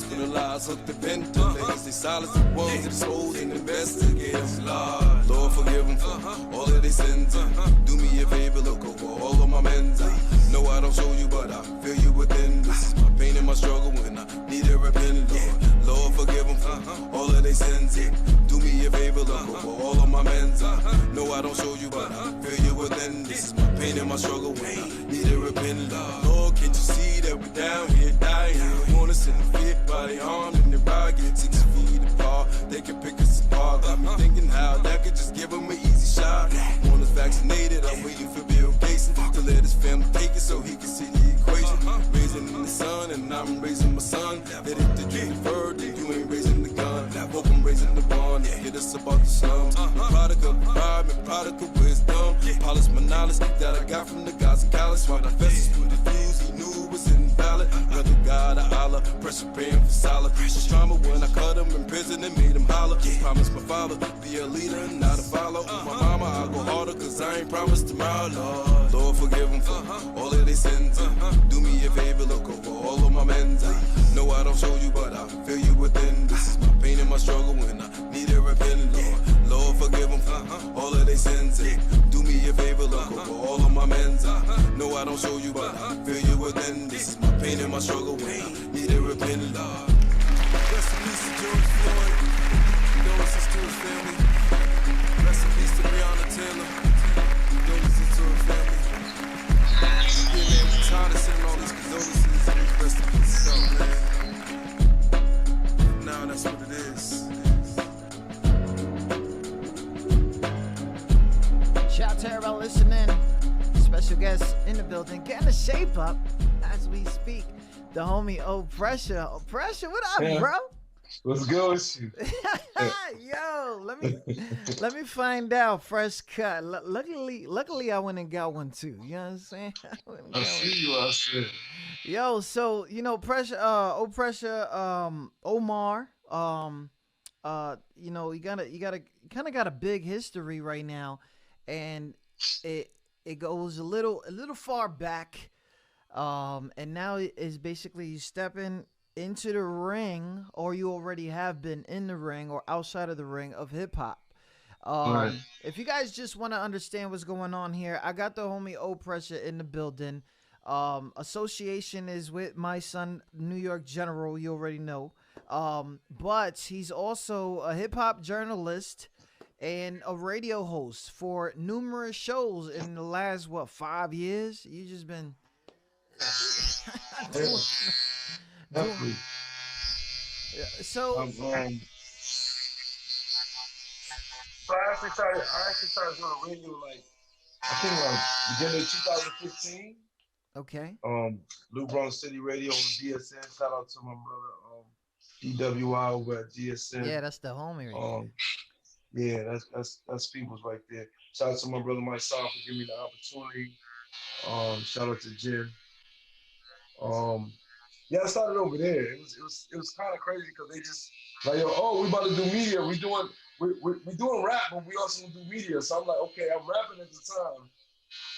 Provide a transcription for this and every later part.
for the lies of the ventilators. They silence the ones that expose and investigate them. Lord, forgive them for all of their sins. Do me a favor, look over all of my men's. I know I don't show you, but I feel you within. This is my pain and my struggle when I need a repent, Lord. Lord, forgive them for all of their sins. Do me a favor, look over all of my men's. I know I don't show you, but I feel you within. This is my pain and my struggle when I need a repent, Lord. Lord, can't you see that we're down here dying? Want us in the fear by the arm and the ride, get 6 feet apart. They can pick us apart. Got me thinking how that could just give them an easy shot. Want us vaccinated, I'm waiting for Bill Gates to let his family take it so he can see the equation. Raising in the sun and I'm raising my son. That if the dream deferred, then you ain't raising the gun. Hope I'm raising the bond to get us about the slums. Product of pride, product of wisdom. Polish my knowledge that I got from the gods of college. While the vessels through the views he knew was invalid. Whether God or Allah, pressure paying for solid. Was trauma when I cut him in prison and made him holler. Promised my father, be a leader and not a follow. My mama, I'll go harder cause I ain't promised tomorrow, Lord. Lord, forgive them for all of their sins. Do me a favor, look over all of my men's. I know I don't show you, but I feel you within. This is my pain and my struggle when I need a repent, Lord. Lord, forgive them for all of their sins. Do me a favor, look over all of my men's. I know I don't show you, but I feel you within. This is my pain and my struggle when I need a repent, Lord. Rest in peace to George Floyd. Condolences to his family. Rest in peace to Breonna Taylor. Condolences to her family. Yeah, man, we tired of sending all these condolences. Rest in peace, so, man. Now that's what it is. Shout out to everybody listening. Special guests in the building. Getting the shape up as we speak. The homie Opressure. Opressure, what up, Yeah. bro? What's good with you? Yo, let me find out. Fresh cut. Luckily, I went and got one too. You know what I'm saying? I see you. I see. Yo, so Opressure, Omar, you kind of got a big history right now, and it goes a little far back, and now it's basically you stepping into the ring, or you already have been in the ring or outside of the ring of hip hop. Right. If you guys just want to understand what's going on here, I got the homie Opressure in the building. Association is with my son, New York General, you already know. But he's also a hip hop journalist and a radio host for numerous shows in the last 5 years. You just been Definitely. so So I actually started doing radio like I think beginning of 2015. okay. New Bronx City Radio on GSN. Shout out to my brother DWI over at GSN. Yeah, that's the homie right Yeah, that's people's right there. Shout out to my brother Mike Saw for giving me the opportunity. Shout out to Jim. Yeah, I started over there. It was kind of crazy because they just like, we about to do media. We doing rap, but we also gonna do media. So I'm like, okay, I'm rapping at the time,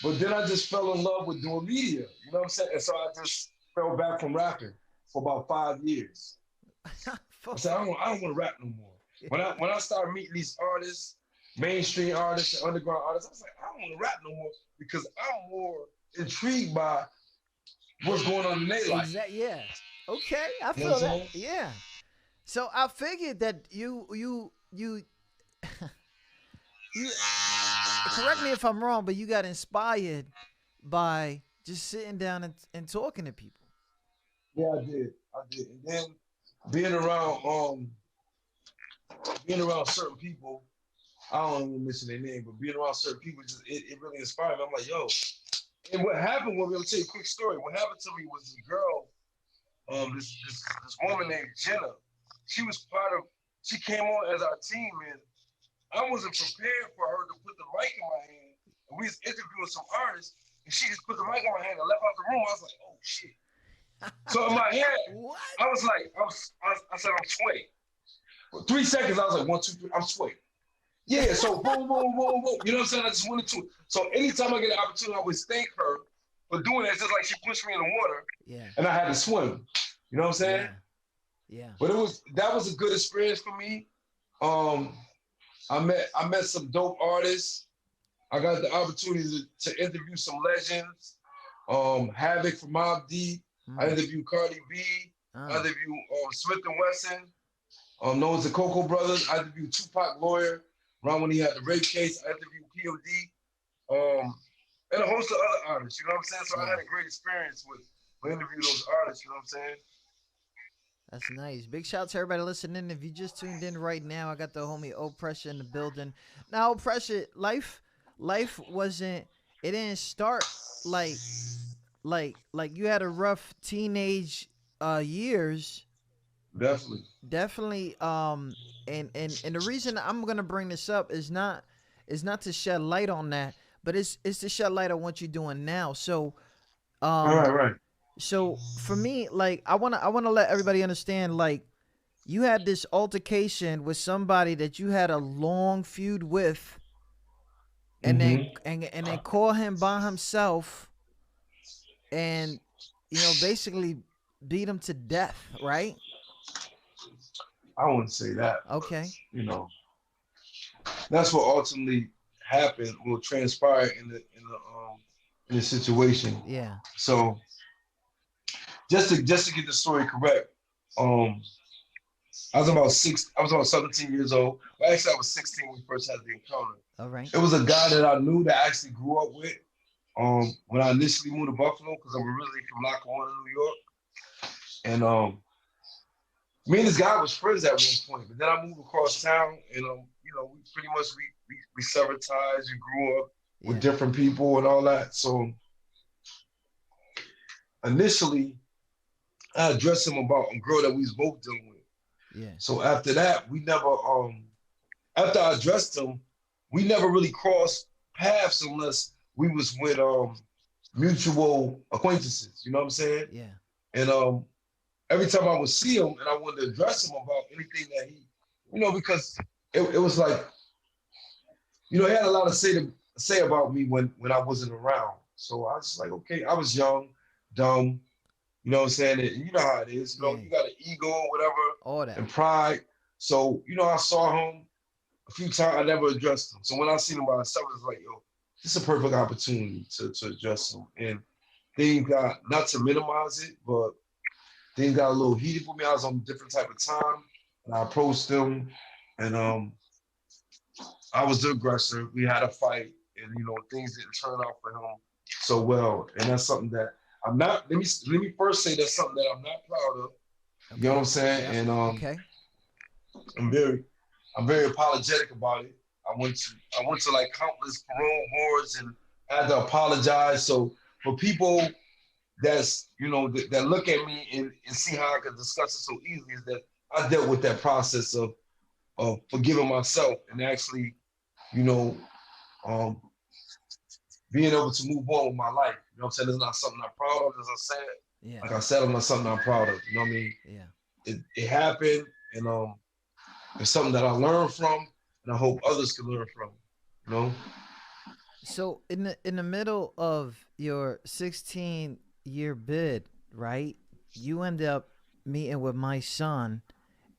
but then I just fell in love with doing media. You know what I'm saying? And so I just fell back from rapping for about 5 years. I said, I don't want to rap no more. When I started meeting these artists, mainstream artists, and underground artists, I was like, I don't want to rap no more because I'm more intrigued by what's going on in their life. Yeah. Okay, I feel that. Yeah. So I figured that you correct me if I'm wrong, but you got inspired by just sitting down and talking to people. Yeah, I did. And then being around certain people, I don't want to mention their name, but being around certain people, it really inspired me. I'm like, yo. And what happened was, I'll tell you a quick story. What happened to me was this girl, this woman named Jenna. She came on as our team, and I wasn't prepared for her to put the mic in my hand. And we was interviewing some artists, and she just put the mic in my hand and left out the room. I was like, oh shit. So in my head, What? I was like, I said, I'm sweating. For 3 seconds, I was like, 1, 2, 3, I'm sweating. Yeah, so boom, boom, boom, boom. You know what I'm saying? I just went into it. So anytime I get an opportunity, I always thank her for doing that. It's just like she pushed me in the water. Yeah. And I had to swim. You know what I'm saying? Yeah. Yeah. But that was a good experience for me. Um, I met some dope artists. I got the opportunity to interview some legends. Havoc from Mob Deep. I Mm. interviewed Cardi B. I Uh. interviewed Smith and Wesson, known as the Cocoa Brothers. I interviewed Tupac Lawyer, around when he had the rape case. I interviewed POD, and a host of other artists. You know what I'm saying? So I Yeah. had a great experience with interviewing those artists. You know what I'm saying? That's nice. Big shout out to everybody listening. If you just tuned in right now, I got the homie Opressure in the building. Now, Opressure, life wasn't. It didn't start like like you had a rough teenage years. Definitely. Definitely. And the reason I'm gonna bring this up is not to shed light on that, but it's to shed light on what you're doing now. So Right, um right. so for me, like I wanna let everybody understand, like you had this altercation with somebody that you had a long feud with, and then Mm-hmm. and then call him by himself, and basically beat him to death, right? I wouldn't say that, but Okay. you know, that's what ultimately happened. Will transpire in the situation. Yeah. So just to get the story correct, um, I was about 17 years old. Well, actually, I was 16 when we first had the encounter. All right. It was a guy that I knew that I actually grew up with. When I initially moved to Buffalo, because I'm originally from Lackawanna, New York, and me and this guy was friends at one point, but then I moved across town, and we pretty much we severed ties. We grew up with Yeah. different people and all that. So initially, I addressed him about a girl that we was both dealing with. Yeah. So after that, we never after I addressed him, we never really crossed paths unless we was with mutual acquaintances. You know what I'm saying? Yeah. And every time I would see him and I wanted to address him about anything that he, because it was like, he had a lot to say about me when I wasn't around. So I was like, okay, I was young, dumb, you know what I'm saying? And you know how it is, Yeah. you got an ego or whatever All that. and pride. So, I saw him a few times, I never addressed him. So when I seen him by himself, it was like, yo, this is a perfect opportunity to address him. And things got, not to minimize it, but things got a little heated for me. I was on a different type of time. And I approached him and I was the aggressor. We had a fight and things didn't turn out for him so well. And that's something that I'm not, let me first say that's something that I'm not proud of. Okay. You know what I'm saying? Yeah. And Okay. I'm very apologetic about it. I went to like countless parole boards and had to apologize. So for people that's that look at me and see how I can discuss it so easily, is that I dealt with that process of forgiving myself and actually, um, being able to move on with my life. You know what I'm saying? It's not something I'm proud of, as I said. Yeah. Like I said, I'm not something I'm proud of. You know what I mean? Yeah. It happened, and it's something that I learned from, and I hope others can learn from. You know? So in the middle of your 16-year bid, right? You end up meeting with my son,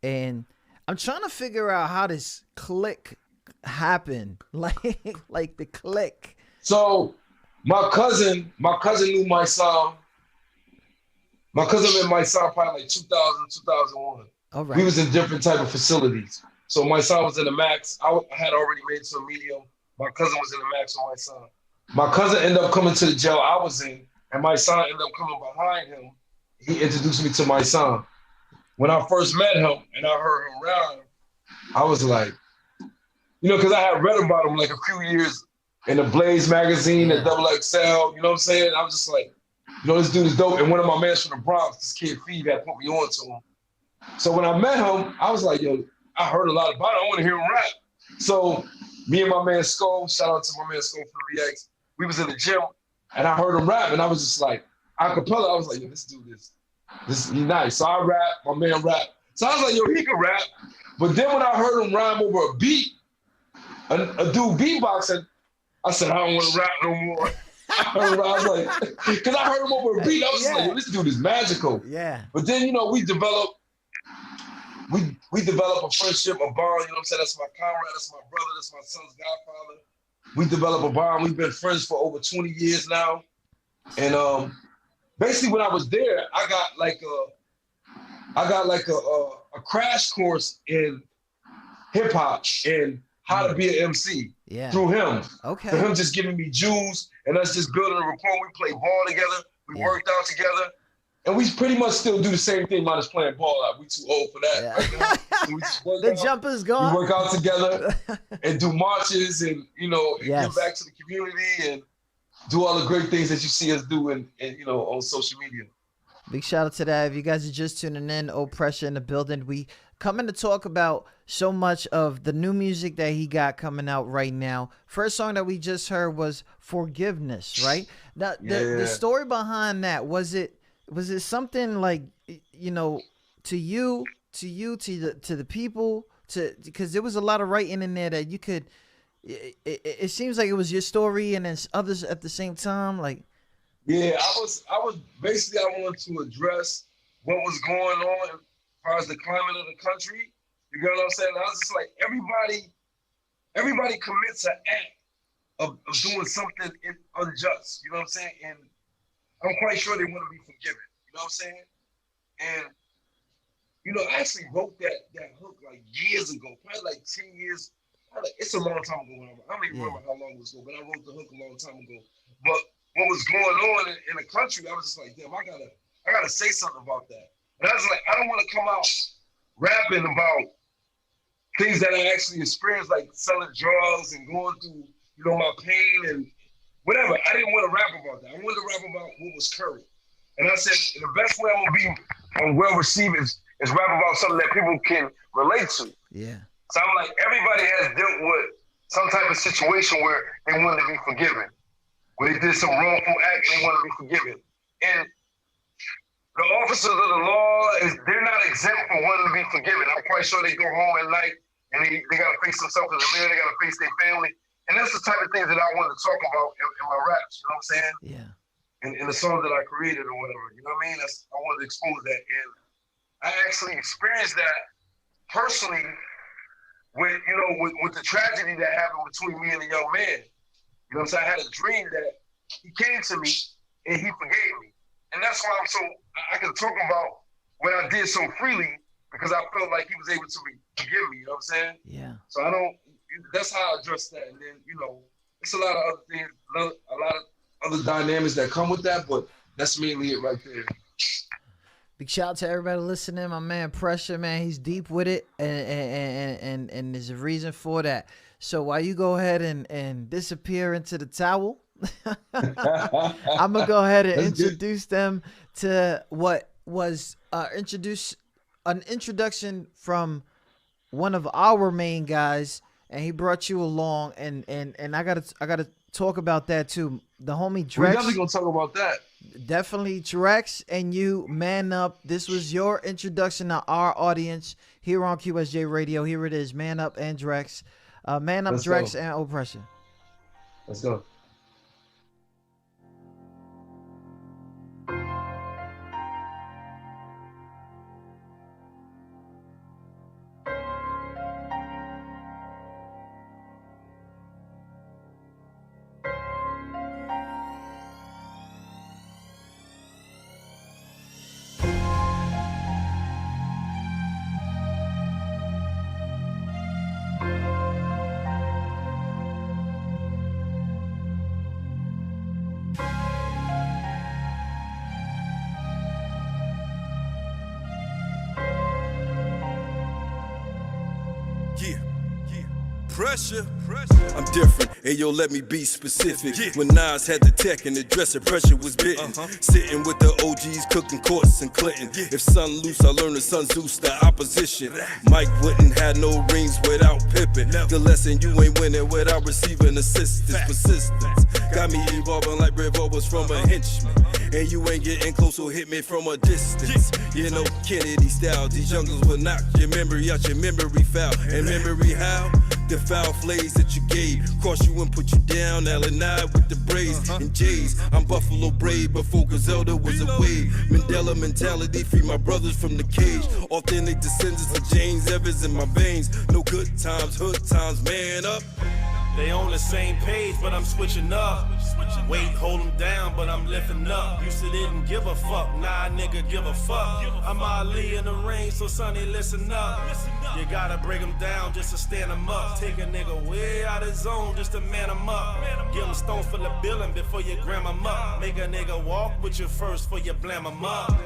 and I'm trying to figure out how this click happened, like the click. So my cousin knew my son. My cousin met my son probably like 2000, 2001. All right. We was in different type of facilities. So my son was in the max. I had already made it to a medium. My cousin was in the max with my son. My cousin ended up coming to the jail I was in, and my son ended up coming behind him. He introduced me to my son. When I first met him and I heard him rap, I was like, because I had read about him like a few years in the Blaze magazine, the Double XL, you know what I'm saying? I was just like, this dude is dope. And one of my mans from the Bronx, this kid Phoebe, had put me on to him. So when I met him, I was like, yo, I heard a lot about it. I want to hear him rap. So me and my man Skull, shout out to my man Skull from the VX, we was in the gym and I heard him rap and I was just like, acapella, I was like, yo, this dude is he nice. So I rap, my man rap. So I was like, yo, he can rap. But then when I heard him rhyme over a beat, a dude beatboxing, I said, I don't want to rap no more. I was like, because I heard him over a beat. I was like, yo, this dude is magical. Yeah. But then, we developed we develop a friendship, a bond, you know what I'm saying? That's my comrade, that's my brother, that's my son's godfather. We develop a bond. We've been friends for over 20 years now. And basically when I was there, I got like a crash course in hip hop and how to be an MC through him. Okay. Through him just giving me jewels and us just building a rapport. We played ball together. We worked out together. And we pretty much still do the same thing minus playing ball out. We too old for that right now. So we just work The out. jumper's gone. We work out together and do marches and, you know, Yes. give back to the community and do all the great things that you see us do and you know, on social media. Big shout out to that. If you guys are just tuning in, Opressure in the building. We coming to talk about so much of the new music that he got coming out right now. First song that we just heard was Forgiveness, right? Now, the story behind that, was it something like, you know, to the people, because there was a lot of writing in there that you could, it seems like it was your story and then others at the same time, like. Yeah, I was basically, I wanted to address what was going on as far as the climate of the country. You know what I'm saying? I was just like, everybody commits an act of doing something unjust. You know what I'm saying? And I'm quite sure they want to be forgiven. You know what I'm saying? And, you know, I actually wrote that hook like years ago, probably like 10 years. It's a long time ago. I don't even remember how long it was ago, but I wrote the hook a long time ago. But what was going on in the country, I was just like, damn, I gotta say something about that. And I was like, I don't want to come out rapping about things that I actually experienced, like selling drugs and going through, you know, my pain and whatever. I didn't want to rap about that. I wanted to rap about what was current. And I said, the best way I'm gonna be well received is rap about something that people can relate to. Yeah. So I'm like, everybody has dealt with some type of situation where they wanted to be forgiven, where they did some wrongful act and they want to be forgiven. And the officers of the law, they're not exempt from wanting to be forgiven. I'm quite sure they go home at night and they got to face themselves as a man, they got to face their family. And that's the type of things that I wanted to talk about in my raps, you know what I'm saying? Yeah. In the songs that I created or whatever, you know what I mean? I wanted to expose that. And I actually experienced that personally with the tragedy that happened between me and the young man. You know what I'm saying? I had a dream that he came to me and he forgave me. And that's why I can talk about what I did so freely, because I felt like he was able to forgive me, you know what I'm saying? Yeah. So that's how I address that. And then, you know, it's a lot of other things, a lot of other dynamics that come with that, but that's mainly it right there. Big shout out to everybody listening. My man Pressure, man, he's deep with it, and there's a reason for that. So while you go ahead and disappear into the towel, I'm gonna go ahead and introduce them to what was an introduction from one of our main guys, and he brought you along, and I gotta talk about that too. The homie Drex. We're definitely gonna talk about that. Definitely Drex and you, man up. This was your introduction to our audience here on QSJ Radio. Here it is, Man Up and Drex. Man Up, Drex, and Opressure. Let's go. Pressure. I'm different, and yo, let me be specific. When Nas had the tech and the dresser, pressure was bitten. Sitting with the OGs, cooking courts and Clinton. If sun loose, I learned the Sun Zeus, the opposition. Mike wouldn't have no rings without Pippin. The lesson, you ain't winning without receiving assistance. Persistence got me evolving like revolvers from a henchman. And you ain't getting close, so hit me from a distance. You know, Kennedy style, these youngers will knock your memory out your memory foul. And memory how? The foul flays that you gave, cross you and put you down, L&I with the braids and J's. I'm Buffalo Brave, before Griselda was a wave. Mandela mentality, free my brothers from the cage. Authentic descendants of James Evans in my veins. No good times, hood times, man up. They on the same page, but I'm switching up. Weight, hold them down, but I'm lifting up. Used to didn't give a fuck, nah, nigga, give a fuck. I'm Ali in the rain, so sonny, listen up. You gotta break them down just to stand them up. Take a nigga way out of zone just to man them up. Give them stones for the billing before you gram them up. Make a nigga walk with you first before you blam them up.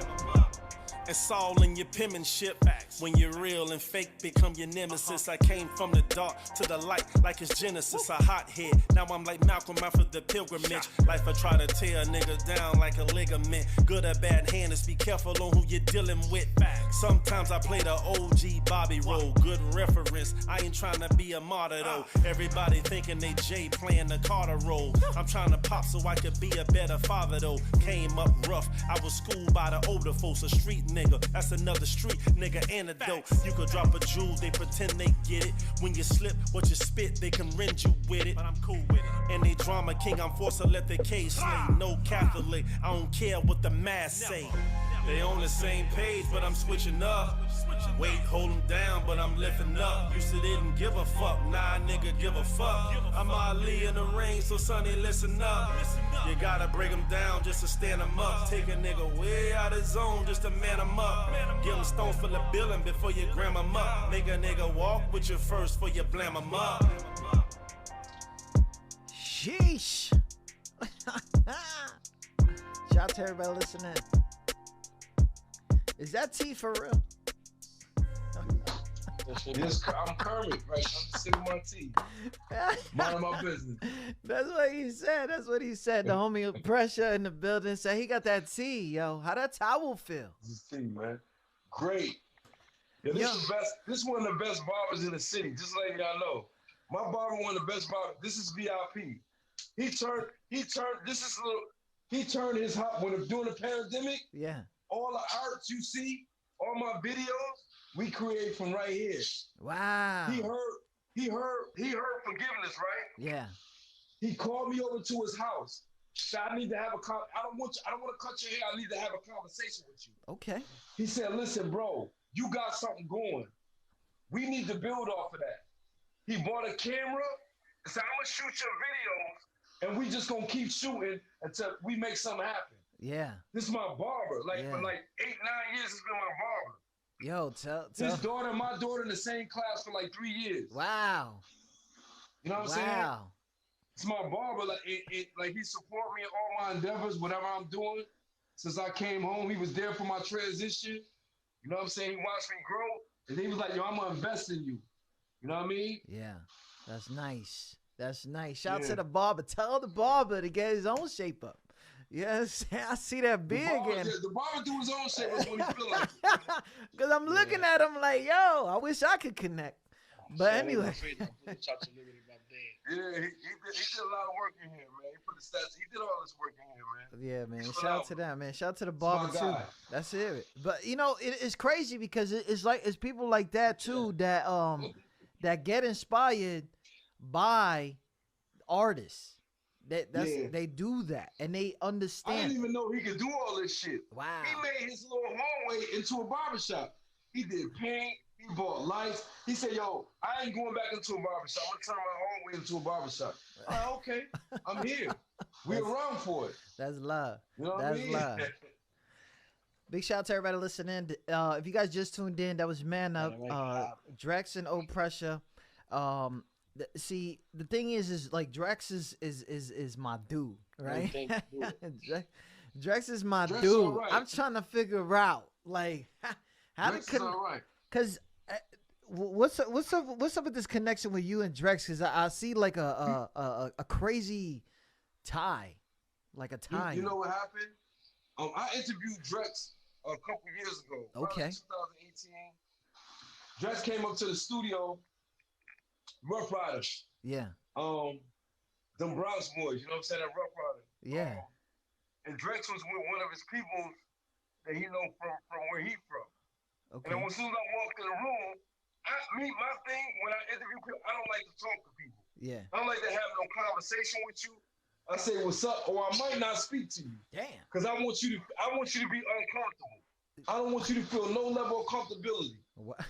It's all in your penmanship. When you're real and fake become your nemesis. I came from the dark to the light like it's Genesis. A hothead, now I'm like Malcolm after the pilgrimage. Life I try to tear a nigga down like a ligament. Good or bad handers, be careful on who you're dealing with. Sometimes I play the OG Bobby role. Good reference, I ain't trying to be a martyr though. Everybody thinking they Jay playing the Carter role. I'm trying to pop so I could be a better father though. Came up rough, I was schooled by the older folks. A street nigga, that's another street nigga antidote. You could drop a jewel, they pretend they get it. When you slip, what you spit, they can rend you with it. But I'm cool with it. And they drama king, I'm forced to let the case slay. No Catholic, I don't care what the mass say. They on the same page, but I'm switching up. Weight, hold them down, but I'm lifting up. Used to didn't give a fuck, nah, nigga, give a fuck. I'm Ali in the rain, so sonny, listen up. You gotta break them down just to stand them up. Take a nigga way out of zone just to man them up. Give them stones for the billing before you gram them up. Make a nigga walk with you first before you blam them up. Sheesh. Shout out to everybody listening. Is that T for real? Yes, I'm Kermit, right? I'm just sipping my tea. Minding my business. That's what he said. That's what he said. The homie Opressure in the building said he got that tea, yo. How that towel feel? This is tea, man. Great. Yeah, this is best. This is one of the best barbers in the city. Just letting y'all know. My barber, one of the best barbers. This is VIP. He turned his hop when during the pandemic. Yeah. All the arts you see, all my videos, we create from right here. Wow. He heard forgiveness, right? Yeah. He called me over to his house. Said, I need to have I don't want to cut your hair. I need to have a conversation with you. Okay. He said, listen, bro, you got something going. We need to build off of that. He bought a camera and said, I'm gonna shoot your videos, and we just gonna keep shooting until we make something happen. Yeah. This is my barber. For 8-9 years, it's been my barber. Yo, tell. His daughter and my daughter in the same class for 3 years. Wow. You know what I'm saying? Wow. It's my barber. He support me in all my endeavors, whatever I'm doing. Since I came home, he was there for my transition. You know what I'm saying? He watched me grow, and he was like, yo, I'm gonna invest in you. You know what I mean? Yeah. That's nice. That's nice. Shout out to the barber. Tell the barber to get his own shape up. Yes, I see that beard again. The barber do his own shit when he feel like it. Because I'm looking at him like, yo, I wish I could connect. But anyway. Yeah, he did a lot of work in here, man. He put the stats. He did all this work in here, man. Yeah, man. Shout out to that, man. Shout out to the barber too. That's it. But you know, it's crazy because it's people like that too that get inspired by artists. They do that and they understand. I didn't even know he could do all this shit. Wow. He made his little hallway into a barbershop. He did paint. He bought lights. He said, yo, I ain't going back into a barbershop. I'm going to turn my hallway into a barbershop. Okay. I'm here. We around for it. That's love. You know what That's I mean? love. Big shout out to everybody listening. If you guys just tuned in, that was Man Up, Drex and Opressure. See, the thing is like Drex is my dude, right? Drex is my dude. Right. I'm trying to figure out like how Drex to because what's up with this connection with you and Drex? Because I see like a crazy tie, like a tie. You know what happened? I interviewed Drex a couple years ago. Okay. 2018. Drex came up to the studio. Rough Riders. Yeah. Them Bronx boys, you know what I'm saying? That Rough Rider. Yeah. and Drex was with one of his people that he know from where he from. Okay. And then as soon as I walked in the room, my thing when I interview people, I don't like to talk to people. Yeah. I don't like to have no conversation with you. I say what's up, or I might not speak to you. Damn. Because I want you to be uncomfortable. I don't want you to feel no level of comfortability. What?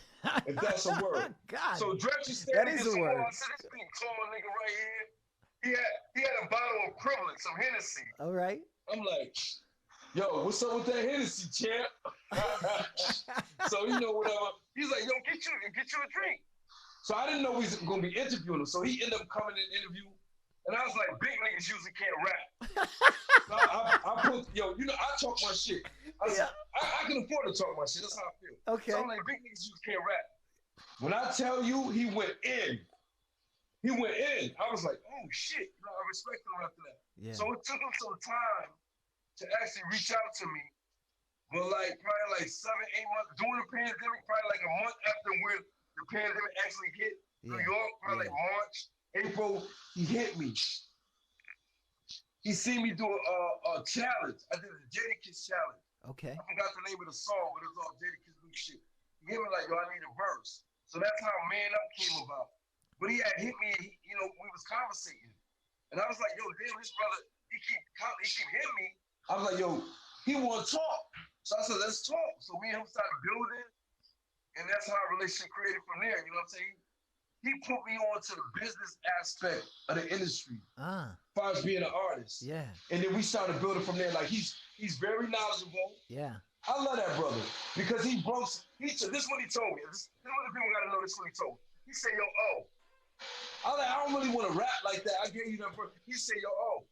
If that's a word. God. So Drex is That standing is against a the wall. word. I said, this big tall nigga right here. He had a bottle of Kremlin, some Hennessy. All right. I'm like, yo, what's up with that Hennessy, champ? So whatever. He's like, yo, get you a drink. So I didn't know he was gonna be interviewing him. So he ended up coming in interview, and I was like, big niggas usually can't rap. So I put, I talk my shit. I can afford to talk my shit. That's how I feel. Okay. So I'm like, big niggas usually can't rap. When I tell you, he went in. I was like, oh shit. I respect him after that. Yeah. So it took him some time to actually reach out to me. But probably 7-8 months during the pandemic, probably like a month after when the pandemic actually hit New York, probably like March, April, he hit me. He seen me do a challenge. I did a Jadakiss challenge. Okay. I forgot the name of the song, but it was all Jadakiss new shit. He hit me like, yo, I need a verse. So that's how Man Up came about. But he had hit me, we was conversating. And I was like, yo, damn, this brother, he keep hitting me. I was like, yo, he want to talk. So I said, let's talk. So me and him started building, and that's how our relationship created from there. You know what I'm saying? He put me on to the business aspect of the industry. As far as being an artist. Yeah. And then we started building from there. Like he's very knowledgeable. Yeah. I love that brother because this is what he told me. This is what the people gotta know. This is what he told me. He said, yo, I don't really want to rap like that. I gave you that verse. He said, yo,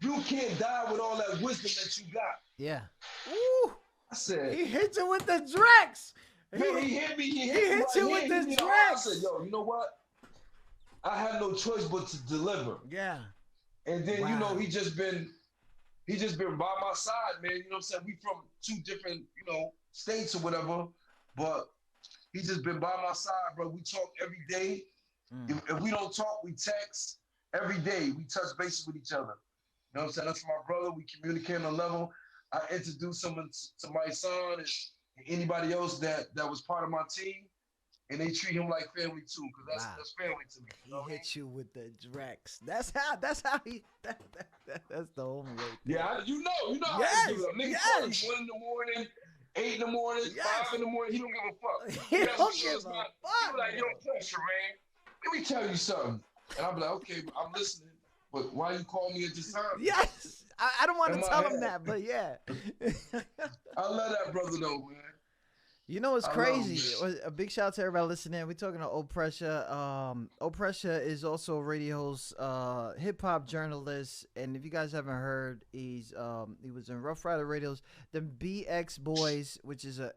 you can't die with all that wisdom that you got. Yeah. Woo! I said, he hit you with the Drex. He hit me. He hit you with the Drex. I said, yo, you know what? I have no choice but to deliver. Yeah. And then he just been by my side, man. You know what I'm saying? We from two different, states or whatever, but he just been by my side, bro. We talk every day. If we don't talk, we text every day. We touch bases with each other. You know what I'm saying? That's my brother. We communicate on a level. I introduced him to my son and anybody else that was part of my team, and they treat him like family too, because that's family to me. He hit you with the Drex. That's how he. That's the only way. Yeah, you know how to do it. Nigga call you 1 in the morning, 8 in the morning, 5 in the morning. He don't give a fuck. He don't give a fuck. He like, yo, Pressure, man. Let me tell you something. And I'm like, okay, I'm listening, but why you call me at this time? Yes. I don't want to tell him that, but yeah. I love that brother though, man. You know, it's crazy. A big shout out to everybody listening. We're talking to Opressure. Opressure is also a radio host, hip hop journalist, and if you guys haven't heard, he was in Rough Rider Radio's The BX Boys, which is a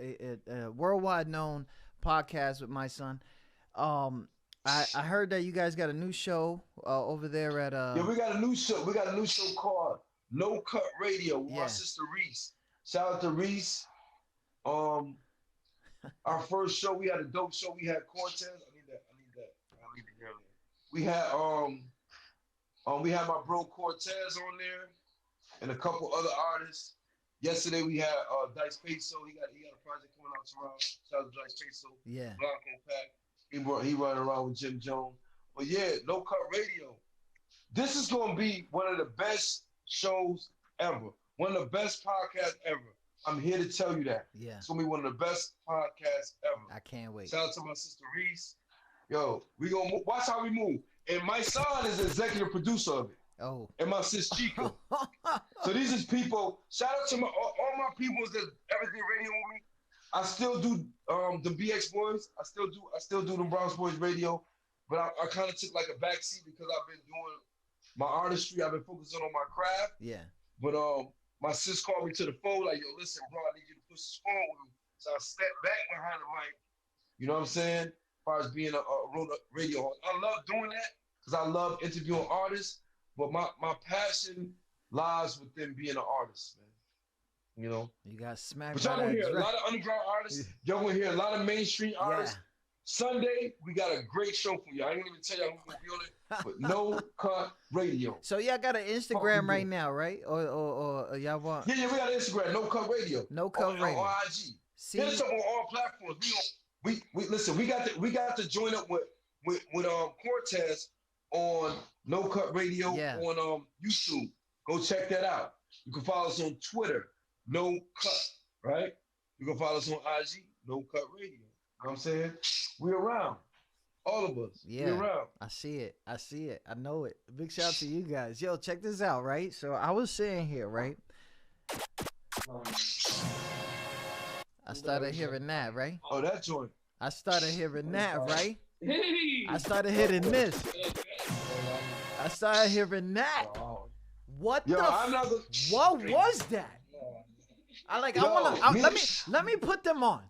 worldwide known podcast with my son. I heard that you guys got a new show over there at Yeah, we got a new show. We got a new show called No Cut Radio with my sister Reese. Shout out to Reese. Our first show, we had a dope show. We had Cortez. I need that. I need to hear that. We had my bro Cortez on there, and a couple other artists. Yesterday we had Dice Peso. He got a project coming out tomorrow. Shout out to Dice Peso. Yeah. Blanco Pack. He running around with Jim Jones. But yeah, No Cut Radio. This is gonna be one of the best shows ever. One of the best podcasts ever. I'm here to tell you that. Yeah. It's gonna be one of the best podcasts ever. I can't wait. Shout out to my sister Reese. Yo, we gonna move. Watch how we move. And my son is the executive producer of it. Oh. And my sis Chica. So these is people. Shout out to all my people that ever did radio with me. I still do the BX Boys. I still do the Bronx Boys radio. But I kind of took like a backseat because I've been doing my artistry. I've been focusing on my craft. Yeah. But my sis called me to the phone like, yo, listen, bro, I need you to push this phone with me. So I stepped back behind the mic. You know what I'm saying? As far as being a radio host. I love doing that because I love interviewing artists. But my passion lies within being an artist, man. You know? You got smacked. But y'all gonna hear a lot of underground artists. Y'all gonna hear a lot of mainstream artists. Sunday, we got a great show for you. I ain't even tell y'all who's gonna be on it, but No Cut Radio. So y'all got an Instagram right now, right? Or y'all want? Yeah, we got an Instagram, No Cut Radio. No Cut Radio. On IG. See? Hit us up on all platforms. We listen. We got to join up with Cortez on No Cut Radio on YouTube. Go check that out. You can follow us on Twitter, No Cut, right? You can follow us on IG, No Cut Radio. You know what I'm saying? We're around. All of us. Yeah. We're around. I see it. I know it. Big shout out to you guys. Yo, check this out, right? So I was saying here, right? I started hearing that, right? Oh, that joint. I started hearing that, right? Hey. I started hitting this. I started hearing that. What what was that? Let me put them on.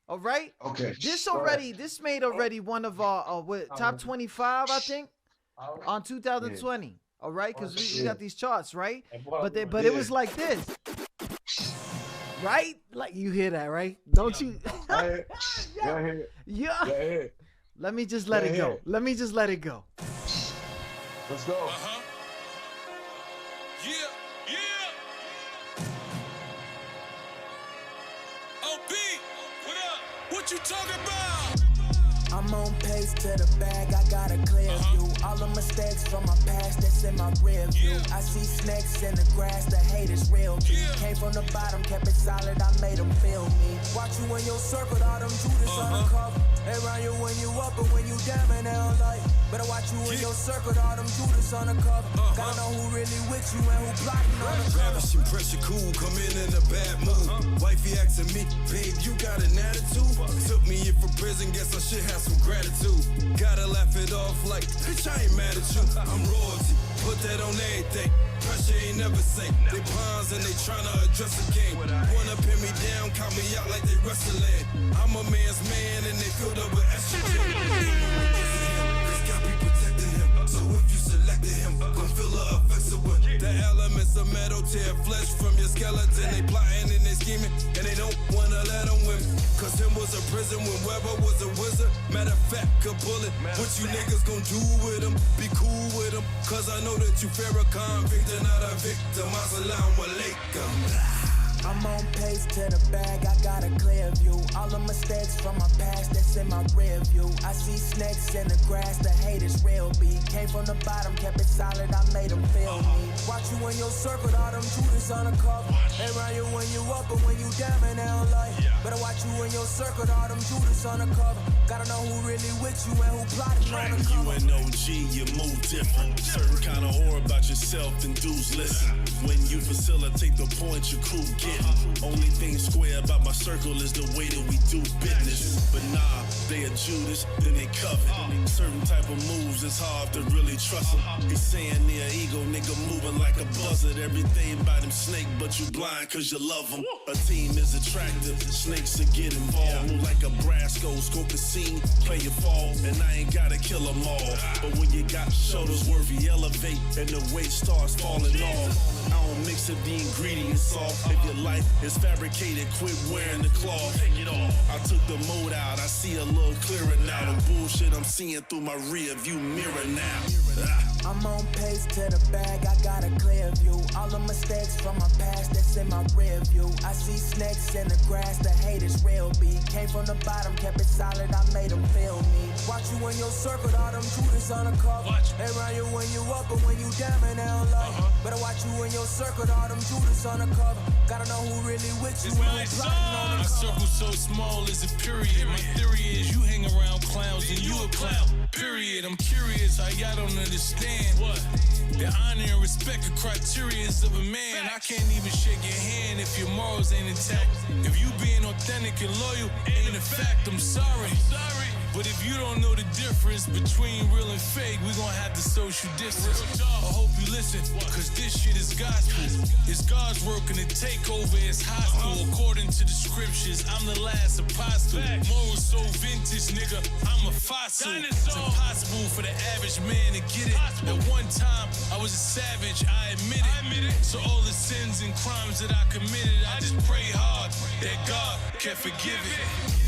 All right? Okay. This made already one of our top 25, I think, on 2020. All right? Because we got these charts, right? But it was like this. Right? Like you hear that, right? Don't you? Yeah. Let me just let it go. Let me just let it go. Let's go. Yeah. OB, what up? What you talking about? I'm on pace to the bag, I got a clear view. All the mistakes from my past that's in my rear view. I see snakes in the grass, the hate is real. Came from the bottom, kept it solid, I made them feel me. Watch you in your circle, all them Judas undercover. They run you when you up and when you down, man, they don't like. Better watch you in your circle, all them Judas undercover. Gotta know who really with you and who plotting on the cover. Ravishing pressure cool, come in a bad mood. Wifey asking me, babe, you got an attitude? Took me in for prison, guess I should have some gratitude. Gotta laugh it off like, bitch, I ain't mad at you. I'm royalty, put that on everything. Pressure ain't never safe. They pawns and they tryna address the game. Wanna pin me down, count me out like they wrestling. I'm a man's man and they filled up with estrogen. Cause God be protecting him. So if you selected him, gon' feel the effects of what? The elements of metal tear flesh from your skeleton. They plotting and they scheming and they don't wanna let them win. Cause him was a prison when Weber was a wizard. Matter of fact, could pull it. What you niggas gon' do with him? Be cool with him. Cause I know that you fair a convict and not a victim. Assalamu alaikum. I'm on pace to the bag, I got a clear view. All the mistakes from my past that's in my rear view. I see snakes in the grass, the hate is real. B came from the bottom, kept it solid, I made them feel me. Watch you in your circle, all them Judas undercover. They run you when you up and when you down, man, they don't like. Better watch you in your circle, all them Judas undercover. Gotta know who really with you and who plotting on the cover. You and OG, you move different. Certain kind of aura about yourself, and dudes listen. When you facilitate the point your crew getting. Only thing square about my circle is the way that we do business. But nah, they a Judas, then they covet. Certain type of moves, it's hard to really trust them. He's saying they're ego, nigga moving like a buzzard. Everything by them snake, but you blind cause you love them. A team is attractive, snakes to get involved. Move like a Brasco, scope the scene, play your fall. And I ain't gotta kill them all. But when you got shoulders worthy, elevate, and the weight starts falling off. I don't mix up the ingredients off. If your life is fabricated, quit wearing the cloth. Take it off. I took the mode out, I see a little clearer now. The bullshit I'm seeing through my rear view mirror now. I'm on pace to the bag, I got a clear view. All the mistakes from my past that's in my rear view. I see snakes in the grass, the hate is real. B came from the bottom, kept it solid, I made them feel me. Watch you in your circle, all them Judas undercover. They run you when you up and when you down, man, they don't like. Better watch you in your circle, all them Judas undercover. Gotta know who really with you and who plotting on the cover. My circle so small is a period. My theory is you hang around clowns and you a clown. Period. I'm curious how y'all don't understand what the honor and respect are criteria of a man. I can't even shake your hand if your morals ain't intact. If you being authentic and loyal ain't a fact, I'm sorry. But if you don't know the difference between real and fake, we gon' have to social distance. I hope you listen, cause this shit is gospel. It's God's work and the takeover is hostile. According to the scriptures, I'm the last apostle. Morals so vintage, nigga, I'm a fossil. It's impossible for the average man to get it. At one time, I was a savage, I admit it. So all the sins and crimes that I committed, I just pray hard that God can forgive it.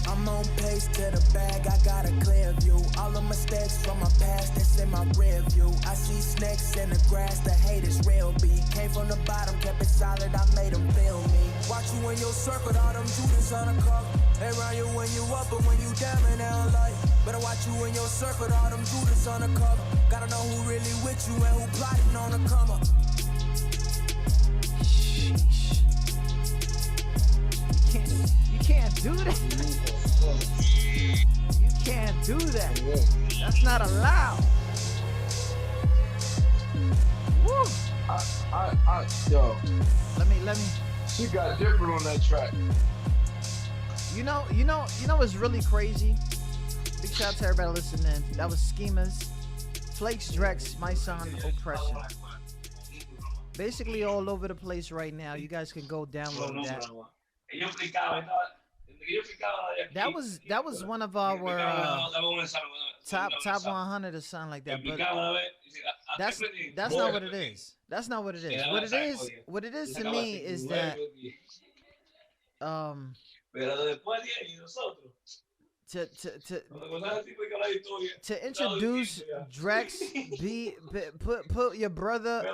I'm on pace to the bag, I got a clear view. All the mistakes from my past, that's in my rear view. I see snakes in the grass, the hate is real beat. Came from the bottom, kept it solid, I made them feel me. Watch you in your circle, all them Judas on the cuff. They round you when you up, but when you down, man, they don't like. Better watch you in your circle, all them Judas on the cover. Gotta know who really with you and who plotting on the come up. You can't do that. You can't do that. That's not allowed. Woo. Yo. Let me. She got different on that track. You know what's really crazy? Big shout out to everybody listening. That was Schemas, Flakes, Drex, My Son, Oppression. Basically all over the place right now. You guys can go download that. That was one of our top 100 or something like that. But that's not what it is. That's not what it is. What it is to me is that to introduce Drex, put your brother.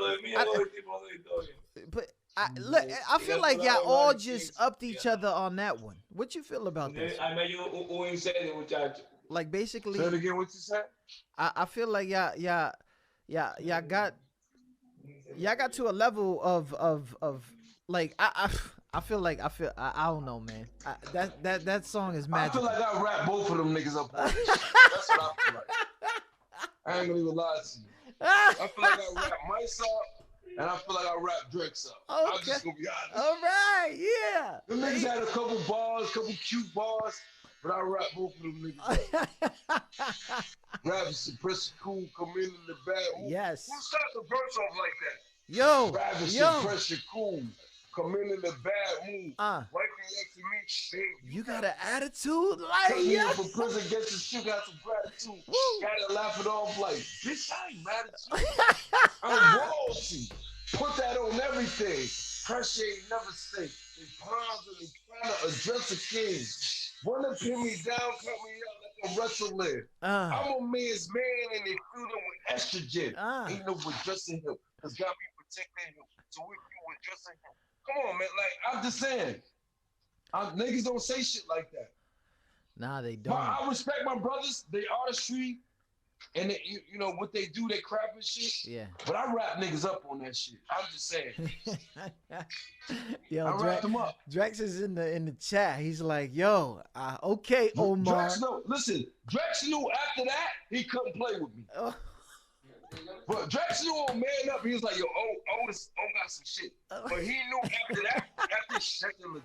Look, I feel like y'all all just upped each other on that one. What you feel about this? Like basically, say it again, what you said? I feel like y'all got to a level of like I don't know, man. That song is magical. I feel like I rap both of them niggas up on this shit. That's what I feel like. I ain't gonna even lie to you. I feel like I rap myself and I feel like I rap Drex up. Okay. I'm just gonna be honest. All right, yeah. Them niggas had a couple bars, couple cute bars, but I rap both of them niggas up. Rap is Suppressor Cool, come in the bad. Yes. Who starts the verse off like that? Yo. Rap is Suppressor Cool. Come in the bad mood. Wife next to me, baby. You got an attitude like yeah. From prison, get your shit, got some gratitude. Gotta laugh it off like, bitch, I ain't mad at you. I'm royalty. Put that on everything. Pressure ain't never safe. They palms and they trying to address the king. Wanna pin me down, cut me out like a wrestler. I'm a man's man and they feel them with estrogen. Ain't no addressing him, cause God be protecting him. So we be addressing him. Come on, man. Like, I'm just saying. Niggas don't say shit like that. Nah, they don't. I respect my brothers. They artistry. And, they, you know, what they do, they crap and shit. Yeah. But I rap niggas up on that shit. I'm just saying. Yo, I rap them up. Drex is in the chat. He's like, yo, okay, Omar. Listen, Drex knew after that, he couldn't play with me. But Drex knew on Man Up, he was like, yo, Otis got some shit. But he knew after that, he knew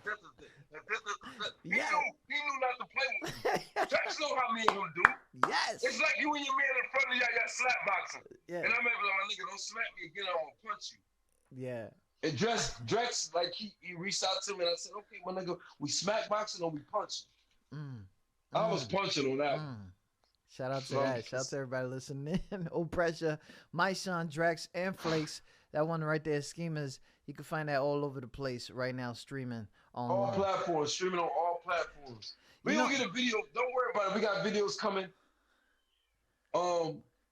not to play with me. Drex know how me and him do. Yes. It's like you and your man in front of y'all slap boxing. Yeah. And I'm like, my nigga, don't slap me again, I'm gonna punch you. Yeah. And Drex, like he reached out to me and I said, okay, my nigga, we smack boxing or we punching? I was punching on that one. Shout out to that. Shout out to everybody listening in. Opressure, My Son, Drex, and Flakes. That one right there, Schemas. You can find that all over the place right now, streaming on all platforms, streaming on all platforms. We don't get a video. Don't worry about it. We got videos coming.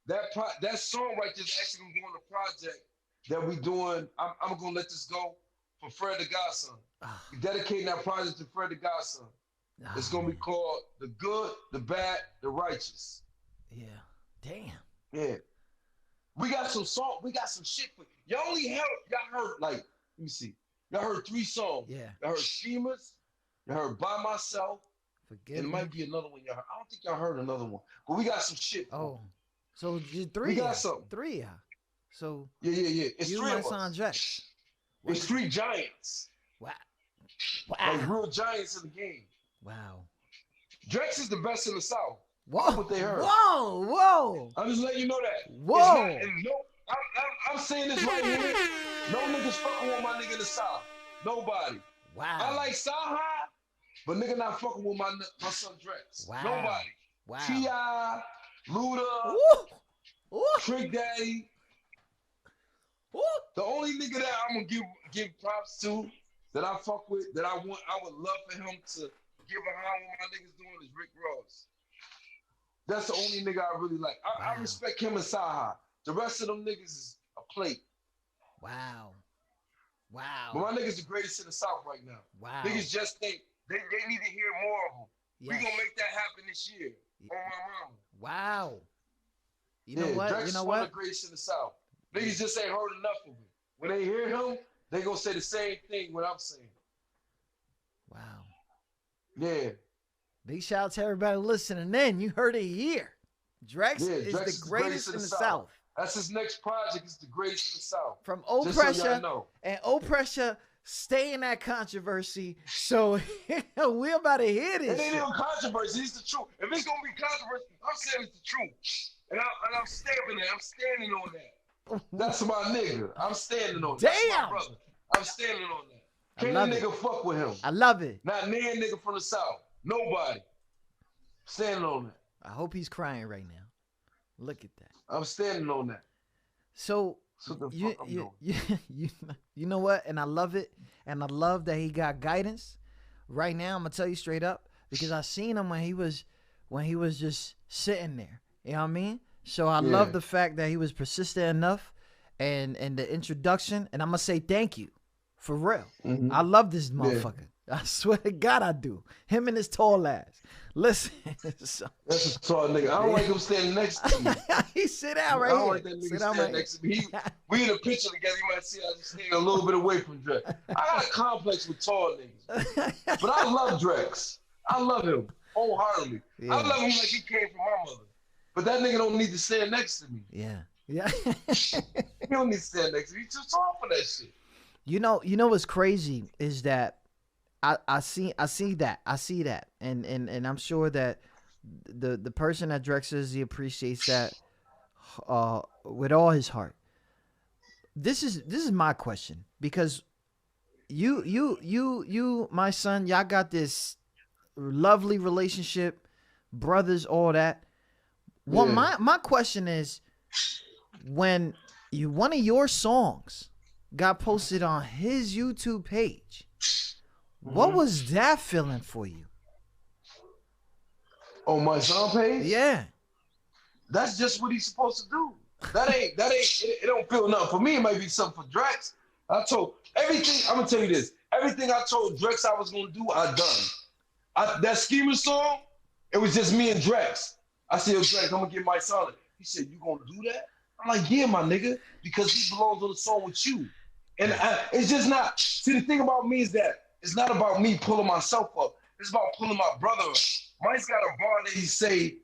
That song right there is actually going to project that we doing. I'm gonna let this go for Fred the Godson. We dedicating that project to Fred the Godson. It's gonna be called The Good, the Bad, the Righteous. Yeah. Damn. Yeah. We got some song. We got some shit for y'all. Y'all heard like, let me see. Y'all heard 3 songs. Yeah. Y'all heard Schemas. Y'all heard By Myself. Forget. And it might be another one y'all heard. I don't think y'all heard another one. But we got some shit. So just 3. We got something. 3. So yeah. It's you 3 My of us. Son, Drex. It's 3 giants. Wow. Like real giants in the game. Wow. Drex is the best in the South. Whoa. That's what they heard. Whoa. I'm just letting you know that. Whoa. I'm saying this right here. No niggas fucking with my nigga in the South. Nobody. Wow. I like Saha, but nigga not fucking with my son Drex. Wow. Nobody. Wow. T.I., Luda, Ooh. Trick Daddy. Ooh. The only nigga that I'm gonna give props to, that I fuck with, that I would love for him get behind what my niggas doing is Rick Ross. That's the only nigga I really like. I respect him and Saha. The rest of them niggas is a plate. Wow. But my niggas the greatest in the South right now. Wow. Niggas just think they need to hear more of them. Yes. We gonna make that happen this year. On my mama. Wow. You know what? Drake's one of the greatest in the South. Niggas just ain't heard enough of him. When they hear him, they gonna say the same thing what I'm saying. Wow. Yeah. Big shout out to everybody listening in. You heard it here. Drex is Drex the greatest in the South. That's his next project. It's the greatest in the South. From Opressure, so know. And Opressure stay in that controversy. So we're about to hear this. It ain't even controversy. It's the truth. If it's gonna be controversy, I'm saying it's the truth, and I'm stamping it. I'm standing on that. That's my nigga. I'm standing on that. That's my brother. I'm standing on that. Can't a nigga fuck with him. I love it. Not near nigga from the South. Nobody. Standing on that. I hope he's crying right now. Look at that. I'm standing on that. So you know what? And I love it. And I love that he got guidance. Right now, I'm gonna tell you straight up, because I seen him when he was just sitting there. You know what I mean? So I love the fact that he was persistent enough and the introduction. And I'm gonna say thank you. For real. Mm-hmm. I love this motherfucker. I swear to God I do. Him and his tall ass. Listen. That's a tall nigga. I don't like him standing next to me. He sit down right here. I don't like that nigga standing next to me. We in a picture together. You might see I just stand a little bit away from Drex. I got a complex with tall niggas. But I love Drex. I love him wholeheartedly. Yeah. I love him like he came from my mother. But that nigga don't need to stand next to me. Yeah. He don't need to stand next to me. He's too tall for that shit. You know what's crazy is that I see that, and I'm sure that the person that Drex is, he appreciates that with all his heart. This is my question, because you my son, y'all got this lovely relationship, brothers, all that. Well, my question is, when one of your songs got posted on his YouTube page, what was that feeling for you? On my song page? Yeah. That's just what he's supposed to do. That ain't it don't feel nothing. For me, it might be something for Drex. I told everything, I'm gonna tell you this. Everything I told Drex I was gonna do, I done. That Schema song, it was just me and Drex. I said, yo, Drex, I'm gonna get my son. He said, you gonna do that? I'm like, yeah, my nigga, because he belongs on the song with you. And it's just not. See, the thing about me is that it's not about me pulling myself up. It's about pulling my brother up. Mike's got a bar that he say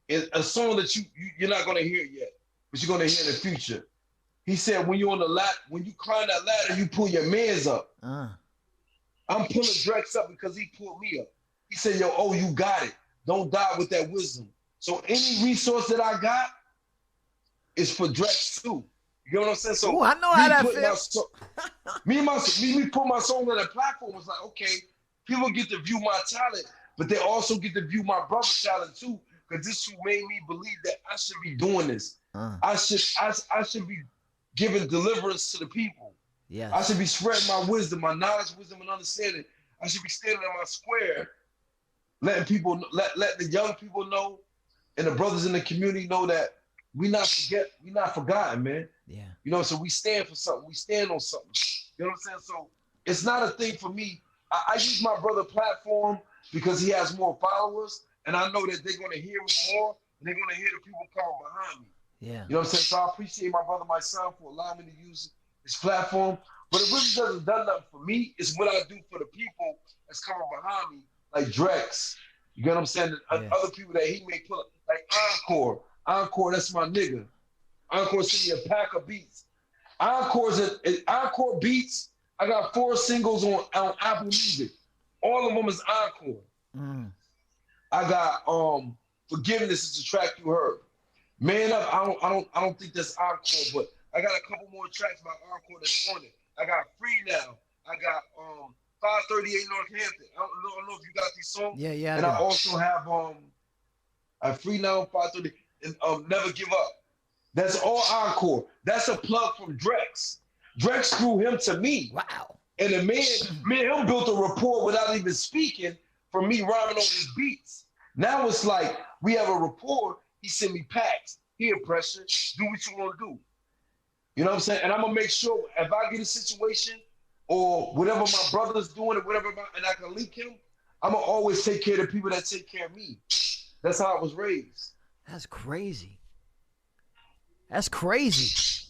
is a song that you're not gonna hear yet, but you're gonna hear in the future. He said, when you're on the when you climb that ladder, you pull your mans up. I'm pulling Drex up because he pulled me up. He said, yo, oh, you got it. Don't die with that wisdom. So any resource that I got is for Drex too. You know what I'm saying? So ooh, I know how that feels. Me put my song on that platform was like, okay, people get to view my talent, but they also get to view my brother's talent too, because this who made me believe that I should be doing this. I should be giving deliverance to the people. Yes. I should be spreading my wisdom, my knowledge, wisdom, and understanding. I should be standing in my square, letting people, let the young people know, and the brothers in the community know that we not forgotten, man. Yeah. You know, so we stand for something. We stand on something. You know what I'm saying? So it's not a thing for me. I use my brother platform because he has more followers, and I know that they're going to hear me more, and they're going to hear the people coming behind me. Yeah. You know what I'm saying? So I appreciate my brother, my son, for allowing me to use his platform. But it really doesn't do nothing for me. It's what I do for the people that's coming behind me, like Drex. You get what I'm saying? Other people that he may put up, like Encore. Encore, that's my nigga. Encore sent me a pack of beats. Encore beats. I got 4 singles on Apple Music. All of them is Encore. I got Forgiveness is the track you heard. Man Up, I don't think that's Encore, but I got a couple more tracks by Encore that's on it. I got Free Now. I got 538 Northampton. I don't know if you got these songs. Yeah. And I also have Free Now, 530, and Never Give Up. That's all Encore. That's a plug from Drex. Drex threw him to me. Wow. And the me and him built a rapport without even speaking, from me rhyming on his beats. Now it's like we have a rapport. He send me packs. Here, Pressure, do what you want to do. You know what I'm saying? And I'm gonna make sure if I get a situation or whatever my brother's doing or whatever, and I can leak him, I'm gonna always take care of the people that take care of me. That's how I was raised. That's crazy. That's crazy.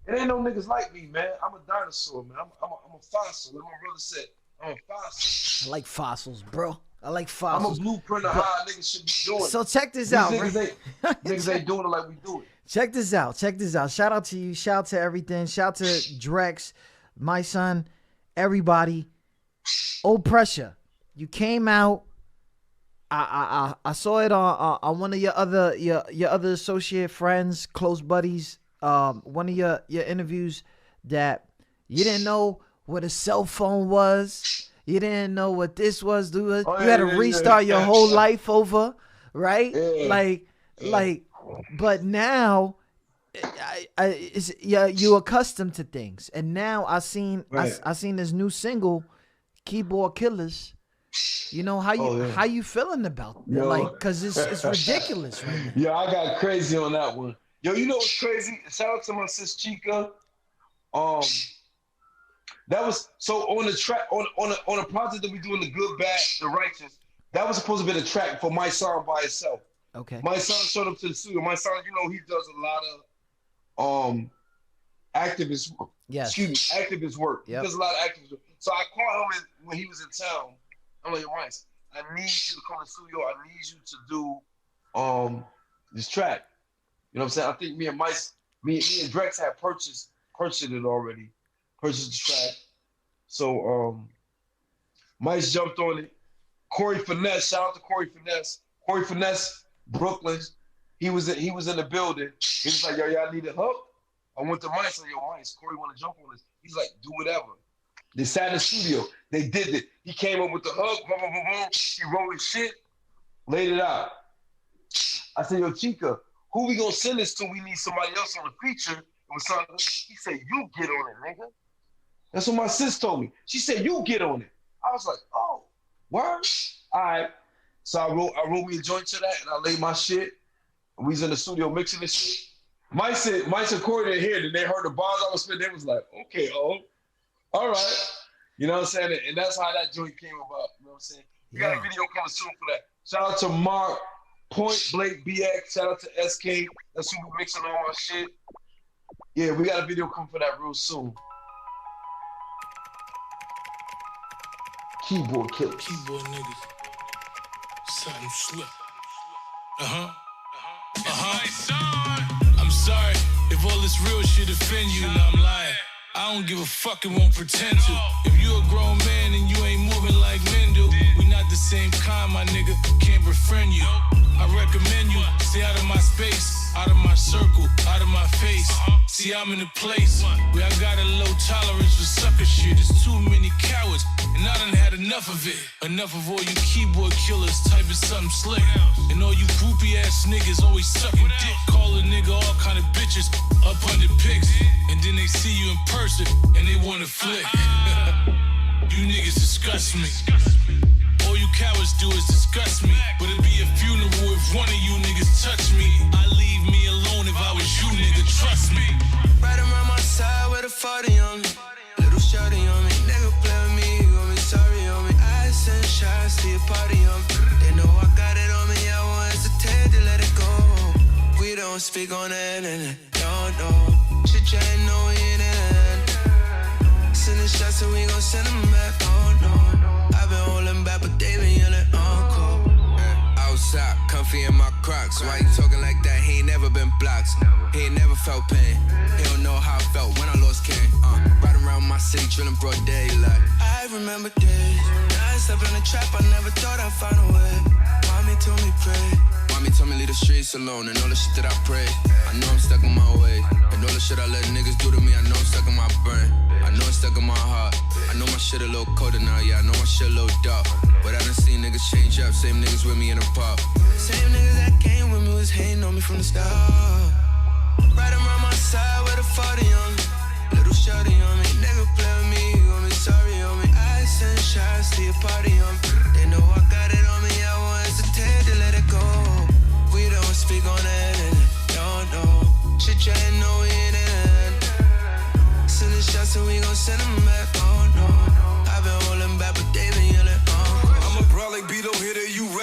It ain't no niggas like me, man. I'm a dinosaur, man. I'm a fossil. Like my brother said, I'm a fossil. I like fossils, bro. I like I'm a fossils. blueprint of how niggas should be doing. So check this out, Niggas ain't doing it like we do it. Check this out. Check this out. Shout out to you. Shout out to everything. Shout out to Drex, my son, everybody. Opressure. You came out. I saw it on one of your other associate friends, close buddies. One of your interviews that you didn't know what a cell phone was. You didn't know what this was. You had to restart your whole life over, right? Yeah. But now, you accustomed to things, and now I seen this new single, Keyboard Killers. You know how you feeling about it? Like, cause it's ridiculous, right? Yeah, I got crazy on that one. Yo, you know what's crazy? Shout out to my sis Chica. That was so on the track on a project that we do in the Good, Bad, the Righteous. That was supposed to be the track for my song by itself. Okay. My son showed up to the studio. My son, you know, he does a lot of activist. Yes. Excuse me, activist work. Yep. He does a lot of activist work. So I called him when he was in town. I'm like, Mice, I need you to come to the studio. I need you to do this track. You know what I'm saying? I think me and Drex had purchased it already. Purchased the track. So Mice jumped on it. Corey Finesse, shout out to Corey Finesse. Corey Finesse, Brooklyn. He was in the building. He was like, yo, y'all need a hook? I went to Mice and yo, Mice, Corey wanna jump on this. He's like, do whatever. They sat in the studio. They did it. He came up with the hook. Boom, boom, boom, boom. He wrote his shit, laid it out. I said, yo, Chica, who we gonna send this to? We need somebody else on the feature. He said, you get on it, nigga. That's what my sis told me. She said, you get on it. I was like, oh, word? All right. So I wrote me a joint to that, and I laid my shit. And we was in the studio mixing this shit. Mice and Corey didn't hear it, and they heard the bars I was spitting. They was like, okay, all right. You know what I'm saying? And that's how that joint came about. You know what I'm saying? We got a video coming soon for that. Shout out to Mark, Point Blank BX. Shout out to SK. That's who we mixing all my shit. Yeah, we got a video coming for that real soon. Keyboard Killers. Keyboard niggas. Something slip. I'm sorry if all this real shit offend you. No, I'm lying. I don't give a fuck and won't pretend to. If you a grown man and you ain't moving like men do, we not the same kind, my nigga. Can't befriend you. I recommend you stay out of my space, out of my circle, out of my face. See, I'm in a place where I got a low tolerance for sucker shit. There's too many cowards, and I done had enough of it. Enough of all you keyboard killers typing something slick. And all you groupie ass niggas always sucking dick. Call a nigga all kind of bitches up under pics. And then they see you in person and they wanna flick. You niggas disgust me. All you cowards do is disgust me. But it'd be a funeral if one of you niggas touch me. I leave me alone if I was you, nigga, trust me. Right around my side with a 40 on me. Little shorty on me. Nigga play with me, you gon' be sorry on me. I send shots to your party on me. They know I got it on me, I won't hesitate to let it go. We don't speak on it, no. Shit, you ain't know we ain't in. Sending shots so we gon' send them back, oh no. I've been holding back, but they been yelling encore. Outside, comfy in my Crocs. Why you talking like that? He ain't never been blocks. He ain't never felt pain. He don't know how I felt when I lost King. Riding around my city, drilling broad daylight. I remember days. I slept in the trap, I never thought I'd find a way. Mommy told me pray. Mommy told me leave the streets alone and all the shit that I pray. I know I'm stuck in my way. And all the shit I let niggas do to me, I know I'm stuck in my brain. I know it's stuck in my heart. I know my shit a little colder now, yeah, I know my shit a little dark. But I done seen niggas change up, same niggas with me in the pub. Same niggas that came with me was hating on me from the start. Right around my side with a 40 on me. Little shorty on me, nigga play with me, you gon' be sorry on me. I send shots to your party on me. They know I got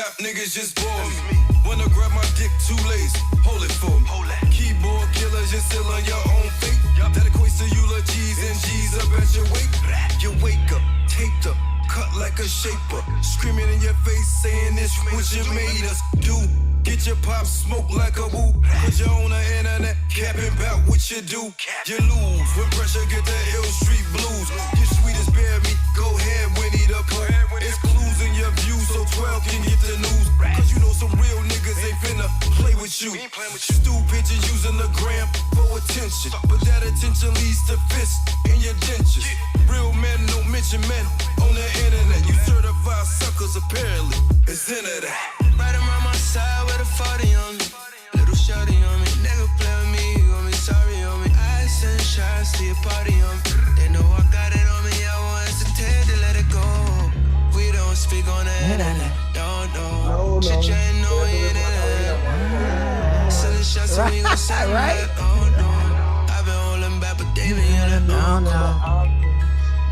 rap niggas just bore me. Wanna grab my dick too lazy, hold it for me. Keyboard killers, you're still on your own fate. That equates to eulogies and G's up at your wake. You wake up, taped up, cut like a shaper. Screaming in your face, saying this what you made us do. Get your pop smoke like a woo. Cause you're on the internet, capping about what you do. You lose when pressure get the Hill Street blues. You sweet as bear me, go ahead, Winnie the Pooh. It's clues in your view, so 12 can get the news. Cause you know some real niggas ain't finna play with you. Stupid, you using the gram for attention. But that attention leads to fists in your dentures. Real men don't mention men on the internet. You certified suckers apparently. It's into that. Right around my side with a 40 on me. Little shorty on me. Nigga play with me, you gon' be sorry on me. I send shots to your party on me. They know I got it on me, I want to tell to let it go. We don't speak on the internet. No. Shit, you ain't know internet. Send the shots to me, gon' send right? Oh no. I've been holding back, but they been yelling. No.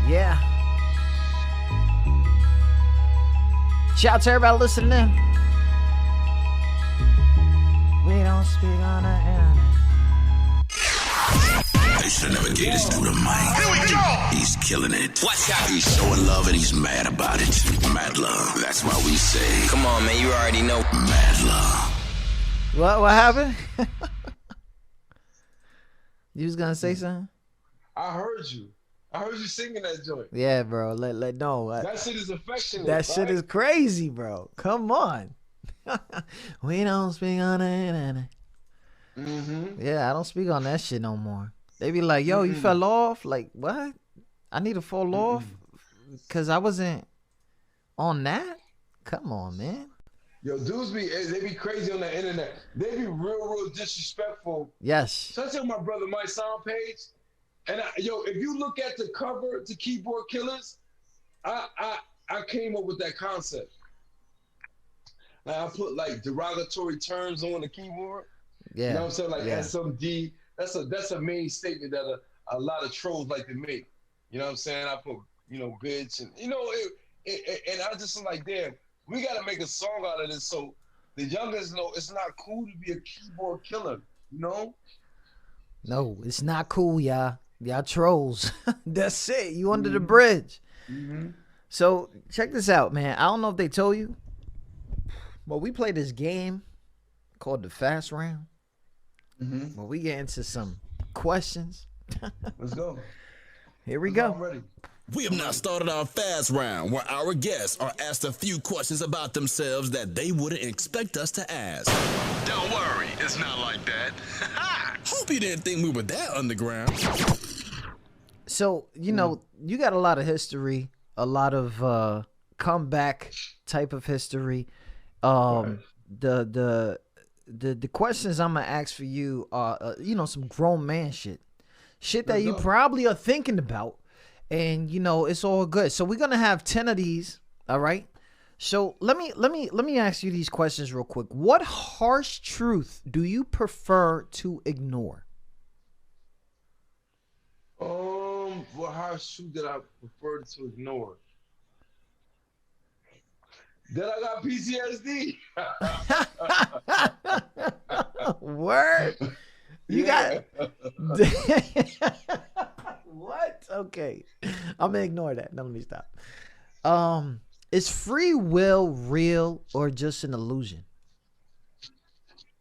Yeah. Shout out to everybody listening in. We don't speak on the internet. It's the Navigators through the mic. Here we go! He's killing it. Watch out. He's showing love and he's mad about it. Madluh. That's why we say. Come on, man. You already know. Madluh. What happened? You was gonna say something? I heard you. I heard you singing that joint. Yeah, bro. Let know. That shit is affectionate. That shit is crazy, bro. Come on. We don't speak on the internet. Mm-hmm. Yeah, I don't speak on that shit no more. They be like, yo, you fell off? Like, what? I need to fall off? Because I wasn't on that? Come on, man. Yo, dudes they be crazy on the internet. They be real disrespectful. Yes. So I tell my brother my sound page, and if you look at the cover to Keyboard Killers, I came up with that concept. Like I put like derogatory terms on the keyboard. Yeah. You know what I'm saying? Like yeah. SMD. That's a main statement that a lot of trolls like to make. You know what I'm saying? I put, bitch and and I just like, damn, we gotta make a song out of this so the youngest know it's not cool to be a keyboard killer, you know? No, it's not cool, y'all. Y'all trolls. That's it. You under the bridge. Mm-hmm. So check this out, man. I don't know if they told you, but we play this game called the Fast Round. Mm-hmm. Where we get into some questions. Let's go. Here we go. I'm ready. We have now started our fast round where our guests are asked a few questions about themselves that they wouldn't expect us to ask. Don't worry, it's not like that. Hope you didn't think we were that underground. So, you got a lot of history, a lot of comeback type of history. Right. The questions I'm gonna ask for you are, some grown man shit that you probably are thinking about, and it's all good. So we're gonna have 10 of these, all right? So let me ask you these questions real quick. What harsh truth do you prefer to ignore? What harsh truth that I prefer to ignore? That I got PTSD. Word. You got what? Okay. I'm gonna ignore that. No, let me stop. Is free will real or just an illusion?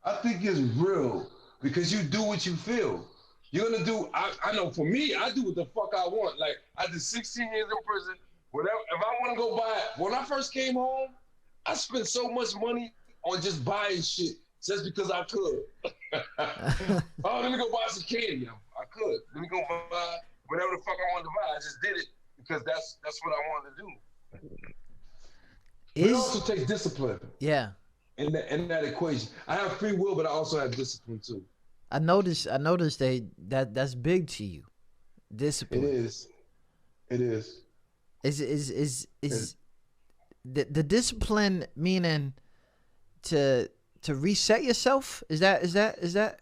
I think it's real because you do what you feel. You're gonna do. I know for me, I do what the fuck I want. Like I did 16 years in prison. Whatever. If I want to go buy it, when I first came home, I spent so much money on just buying shit just because I could. Oh, let me go buy some candy. I could. Let me go buy whatever the fuck I wanted to buy. I just did it because that's what I wanted to do. It also takes discipline. Yeah. In that equation, I have free will, but I also have discipline too. I noticed that's big to you. Discipline. It is. Is the discipline meaning to reset yourself? Is that?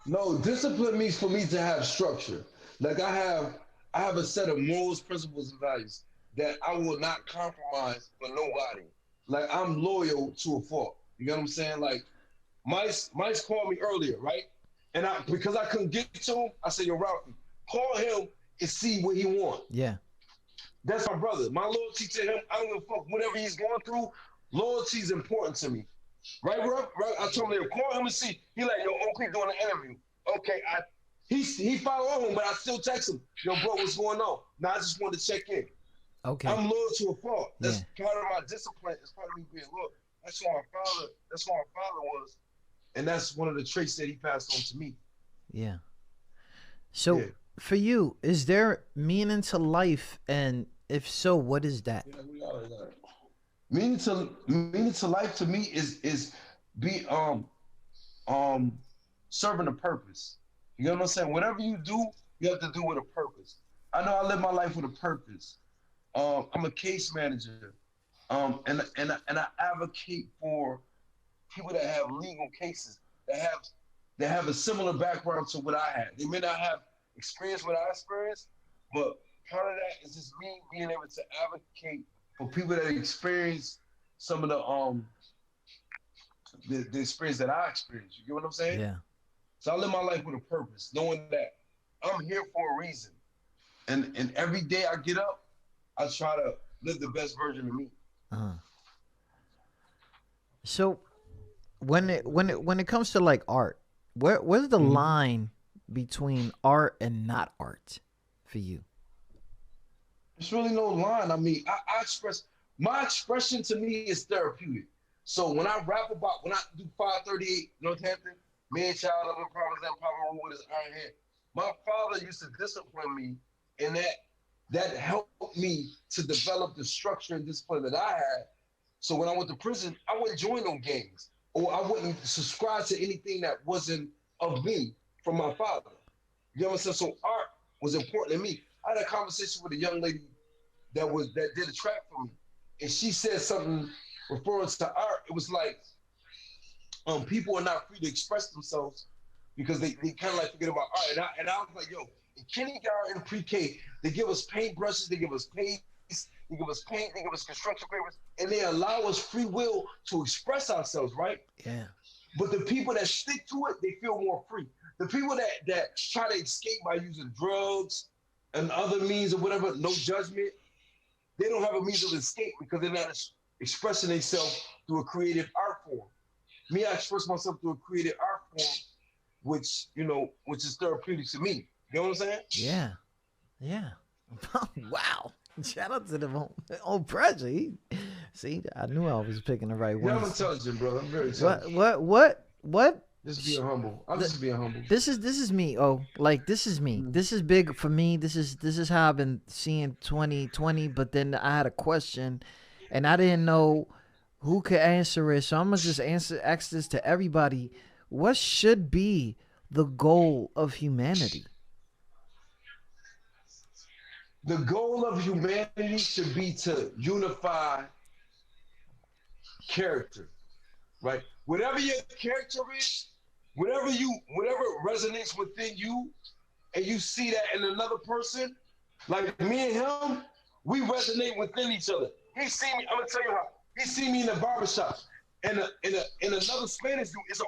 No, discipline means for me to have structure. Like I have a set of morals, principles, and values that I will not compromise for nobody. like I'm loyal to a fault. You get what I'm saying? Like Mice called me earlier, right? And because I couldn't get to him, I said, yo, Ralphie, call him and see what he want. Yeah. That's my brother. My loyalty to him, I don't give a fuck whatever he's going through. Loyalty is important to me. Right, bro? Right? I told him, call him and see. He like, yo, OP doing an interview. Okay, he followed him, but I still text him, yo, bro, what's going on? Now I just wanted to check in. Okay. I'm loyal to a fault. That's part of my discipline. It's part of me being loyal. That's what my father was. And that's one of the traits that he passed on to me. Yeah. So for you, is there meaning to life? And if so, what is that? Meaning to life to me is be serving a purpose. You know what I'm saying? Whatever you do, you have to do with a purpose. I know I live my life with a purpose. I'm a case manager. And I advocate for people that have legal cases, that have a similar background to what I had. They may not have experience what I experienced, but part of that is just me being able to advocate for people that experience some of the experience that I experienced. You get what I'm saying? Yeah. So I live my life with a purpose, knowing that I'm here for a reason. And every day I get up, I try to live the best version of me. So when it comes to like art, where's the line between art and not art for you? There's really no line. I mean, I express, my expression to me is therapeutic. So when I do 538 Northampton, man child of the province and Papa with his iron hand, my father used to discipline me, and that helped me to develop the structure and discipline that I had. So when I went to prison, I wouldn't join no gangs, or I wouldn't subscribe to anything that wasn't of me from my father. You know what I'm saying? So art was important to me. I had a conversation with a young lady that did a track for me, and she said something referring to art. It was like, people are not free to express themselves because they kind of like forget about art. And I was like, yo, in kindergarten and pre-K, they give us paintbrushes, they give us paints, they give us paint, they give us construction papers, and they allow us free will to express ourselves, right? Yeah. But the people that stick to it, they feel more free. The people that try to escape by using drugs and other means or whatever, no judgment, they don't have a means of escape because they're not expressing themselves through a creative art form. Me, I express myself through a creative art form, which is therapeutic to me. You know what I'm saying? Yeah. Yeah. Wow. Shout out to the Opressure. See, I knew I was picking the right one. Yeah, I'm intelligent, brother. I'm very intelligent. What? Just being humble. I'm just being humble. This is me. Oh, like this is me. This is big for me. This is how I've been seeing 2020. But then I had a question, and I didn't know who could answer it. So I'm gonna just ask this to everybody. What should be the goal of humanity? The goal of humanity should be to unify character, right? Whatever your character is, whatever resonates within you, and you see that in another person, like me and him, we resonate within each other. He see me, I'm gonna tell you how. He see me in the barbershop, and another Spanish dude, it's a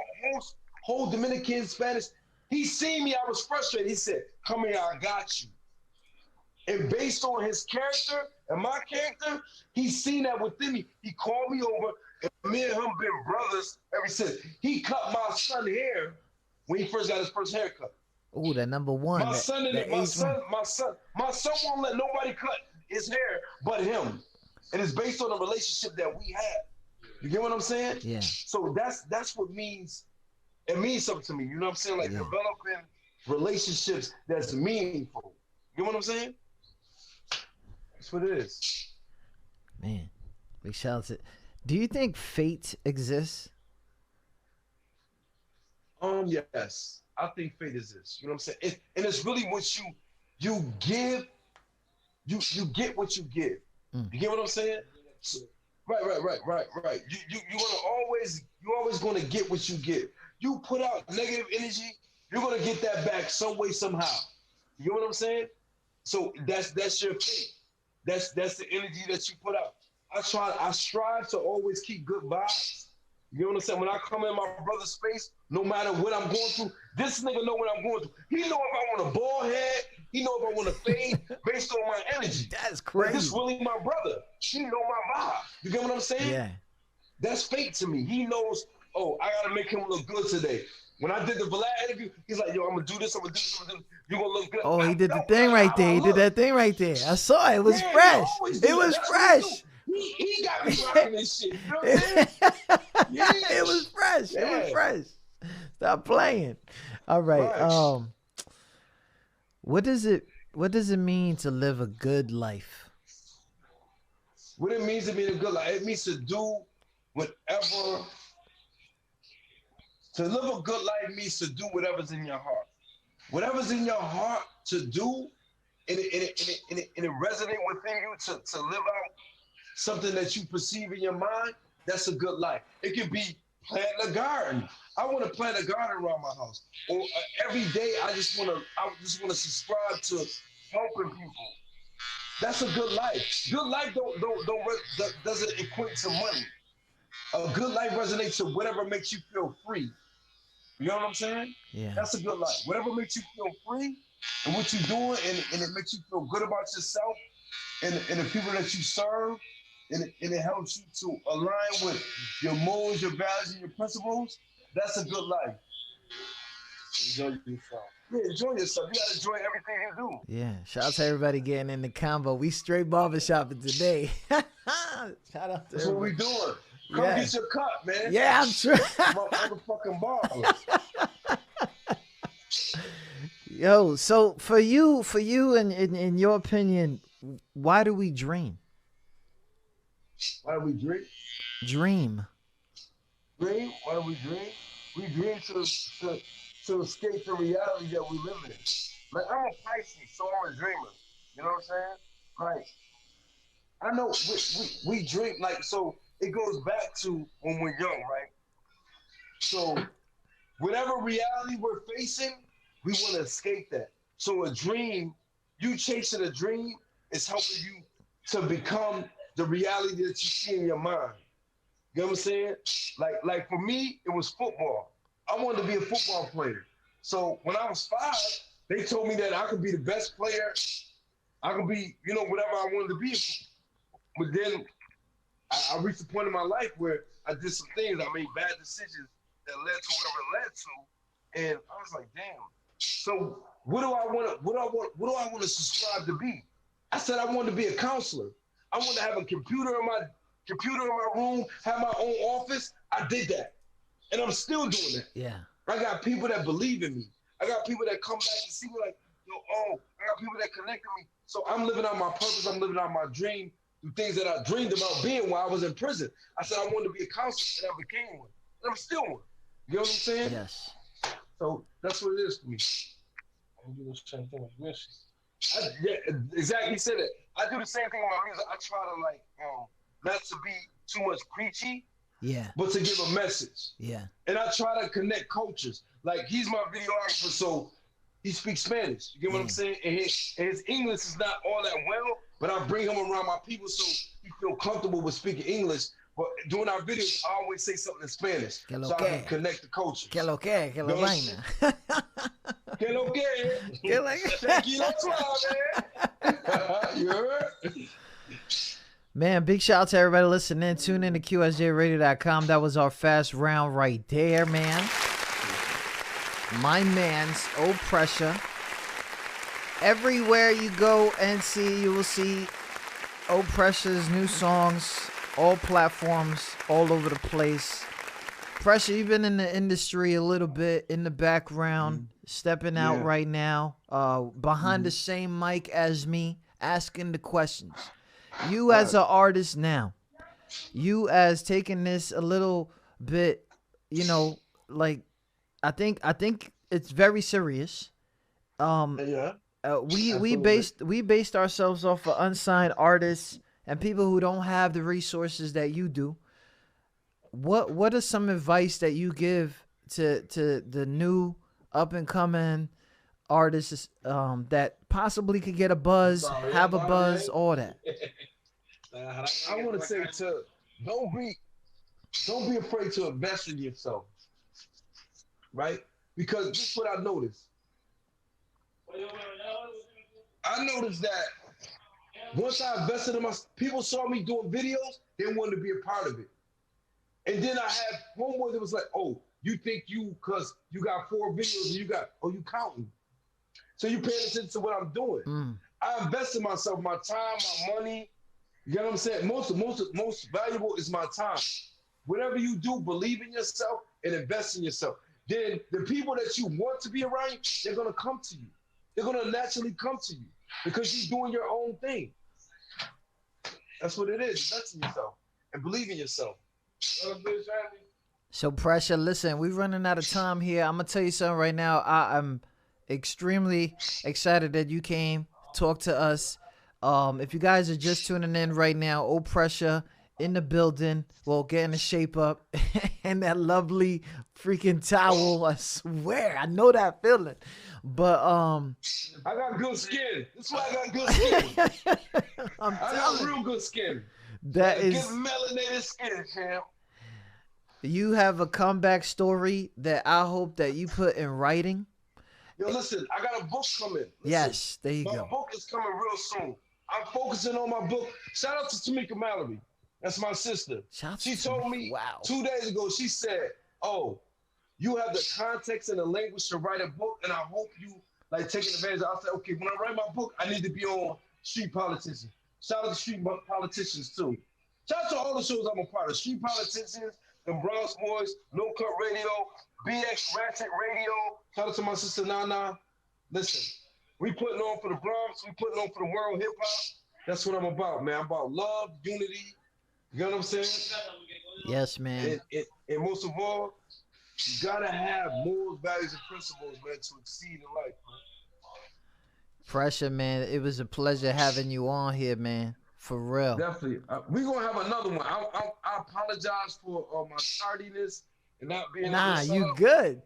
whole Dominican Spanish. He seen me, I was frustrated. He said, come here, I got you. And based on his character and my character, he's seen that within me. He called me over, and me and him been brothers ever since. He cut my son hair when he first got his first haircut. Ooh, that number one. My son won't let nobody cut his hair but him. And it's based on the relationship that we had. You get what I'm saying? Yeah. So that's what it means something to me. You know what I'm saying? Like developing relationships that's meaningful. You know what I'm saying? That's what it is. Man, big shout out to. Do you think fate exists? Yes. I think fate exists. You know what I'm saying? And it's really what you give, you get what you give. You get what I'm saying? So, right. You're always gonna get what you give. You put out negative energy, you're gonna get that back some way, somehow. You get what I'm saying? So that's your fate. That's the energy that you put out. I strive to always keep good vibes. You know what I'm saying? When I come in my brother's space, no matter what I'm going through, this nigga know what I'm going through. He know if I want a bald head, he know if I want to fade based on my energy. That's Like, crazy. this really my brother. He know my vibe. You get what I'm saying? Yeah. That's fake to me. He knows, oh, I gotta make him look good today. When I did the Vlad interview, he's like, yo, I'm gonna do this, I'm gonna do this, I'm gonna do this. You're gonna look good. Oh, he did the know thing right how there. I He did look. that thing right there. I saw it. It was Yeah, he fresh. always do It that. was That's what he fresh. do. He got me rocking this shit. You know what I'm saying? Yeah. It was fresh. It was Yeah. fresh. Stop playing. All right. Right. What does it mean to live a good life? What it means to be a good life, it means to do whatever. To live a good life means to do whatever's in your heart. Whatever's in your heart to do, and it resonate within you to live out something that you perceive in your mind, that's a good life. It could be planting a garden. I want to plant a garden around my house. Or every day I just want to subscribe to helping people. That's a good life. Good life doesn't equate to money. A good life resonates to whatever makes you feel free. You know what I'm saying? Yeah. That's a good life. Whatever makes you feel free and what you're doing, and it makes you feel good about yourself and the people that you serve, and it helps you to align with your morals, your values, and your principles, that's a good life. Enjoy yourself. Yeah, enjoy yourself. You gotta enjoy everything you do. Yeah. Shout out to everybody getting in the combo. We straight barbershopping today. Shout out to That's what everybody. we doing. Come Yeah. get your cup, man. Yeah, I'm sure. My motherfucking ball. Yo, so for you, and in your opinion, why do we dream? Why do we drink? Dream. Dream? Why do we dream? We dream to escape the reality that we live in. Like, I'm a Pisces, so I'm a dreamer. You know what I'm saying? Like, I know we dream, like, so it goes back to when we're young, right? So whatever reality we're facing, we want to escape that. So a dream, you chasing a dream is helping you to become the reality that you see in your mind. You know what I'm saying? Like for me, it was football. I wanted to be a football player. So when I was 5, they told me that I could be the best player. I could be, whatever I wanted to be. But then I reached a point in my life where I did some things. I made bad decisions that led to whatever it led to. And I was like, damn. So what do I want to subscribe to be? I said I wanted to be a counselor. I wanted to have a computer in my room, have my own office. I did that. And I'm still doing that. Yeah. I got people that believe in me. I got people that come back and see me like, I got people that connect with me. So I'm living out my purpose. I'm living out my dream through things that I dreamed about being while I was in prison. I said I wanted to be a counselor, and I became one. And I'm still one. You know what I'm saying? Yes. So that's what it is for me. I do the same thing with music. Yeah, exactly. He said it. I do the same thing with my music. I try to not to be too much preachy, Yeah. but to give a message. Yeah. And I try to connect cultures. Like, he's my videographer, so he speaks Spanish. You get what I'm saying? And his English is not all that well, but I bring him around my people so he feel comfortable with speaking English. But during our videos, I always say something in Spanish, so I can connect the culture. Que lo que vaina. Que lo que? Que lo que? Tranquilo suave. You heard? Man, big shout out to everybody listening. Tune in to QSJRadio.com. That was our fast round right there, man. My man's Opressure. Everywhere you go and see, you will see Opressure's new songs, all platforms, all over the place. Pressure, you've been in the industry a little bit, in the background, stepping out right now, behind the same mic as me, asking the questions. You as an artist now, you as taking this a little bit, like, I think it's very serious. We based ourselves off of unsigned artists and people who don't have the resources that you do. What is some advice that you give to the new up and coming artists that possibly could get a buzz, have a buzz, all that? I want to say don't be afraid to invest in yourself, right? Because this is what I noticed. I noticed that once I invested in people saw me doing videos, they wanted to be a part of it. And then I had homeboys that was like, oh, you think because you got 4 videos and you counting. So you paying attention to what I'm doing. I invest in myself, my time, my money. You know what I'm saying? Most valuable is my time. Whatever you do, believe in yourself and invest in yourself. Then the people that you want to be around, they're going to come to you. They're going to naturally come to you because you're doing your own thing. That's what it is. Invest in yourself and believe in yourself. So Pressure, listen, we're running out of time here. I'm going to tell you something right now. I am extremely excited that you came, talk to us. If you guys are just tuning in right now, Opressure in the building, well, getting the shape up, and that lovely freaking towel. I swear, I know that feeling. But I got good skin. That's why I got good skin. I got real good skin. That is good melanated skin, champ. You have a comeback story that I hope that you put in writing. Yo, listen, I got a book coming. Listen, yes, there you go. My book is coming real soon. I'm focusing on my book. Shout out to Tamika Mallory. That's my sister. She told me 2 days ago, she said, oh, you have the context and the language to write a book, and I hope you like taking advantage of it. I said, okay, when I write my book, I need to be on Street Politicians. Shout out to Street Politicians, too. Shout out to all the shows I'm a part of. Street Politicians, the Bronx Boys, No Cut Radio, BX Ratchet Radio. Shout out to my sister Nana. Listen, we putting on for the Bronx. We putting on for the world hip-hop. That's what I'm about, man. I'm about love, unity. You know what I'm saying? Yes, man. And most of all, you gotta have morals, values, and principles, man, to succeed in life, man. Pressure, man. It was a pleasure having you on here, man. For real. Definitely. We're gonna have another one. I apologize for my tardiness and not being Nah, you good.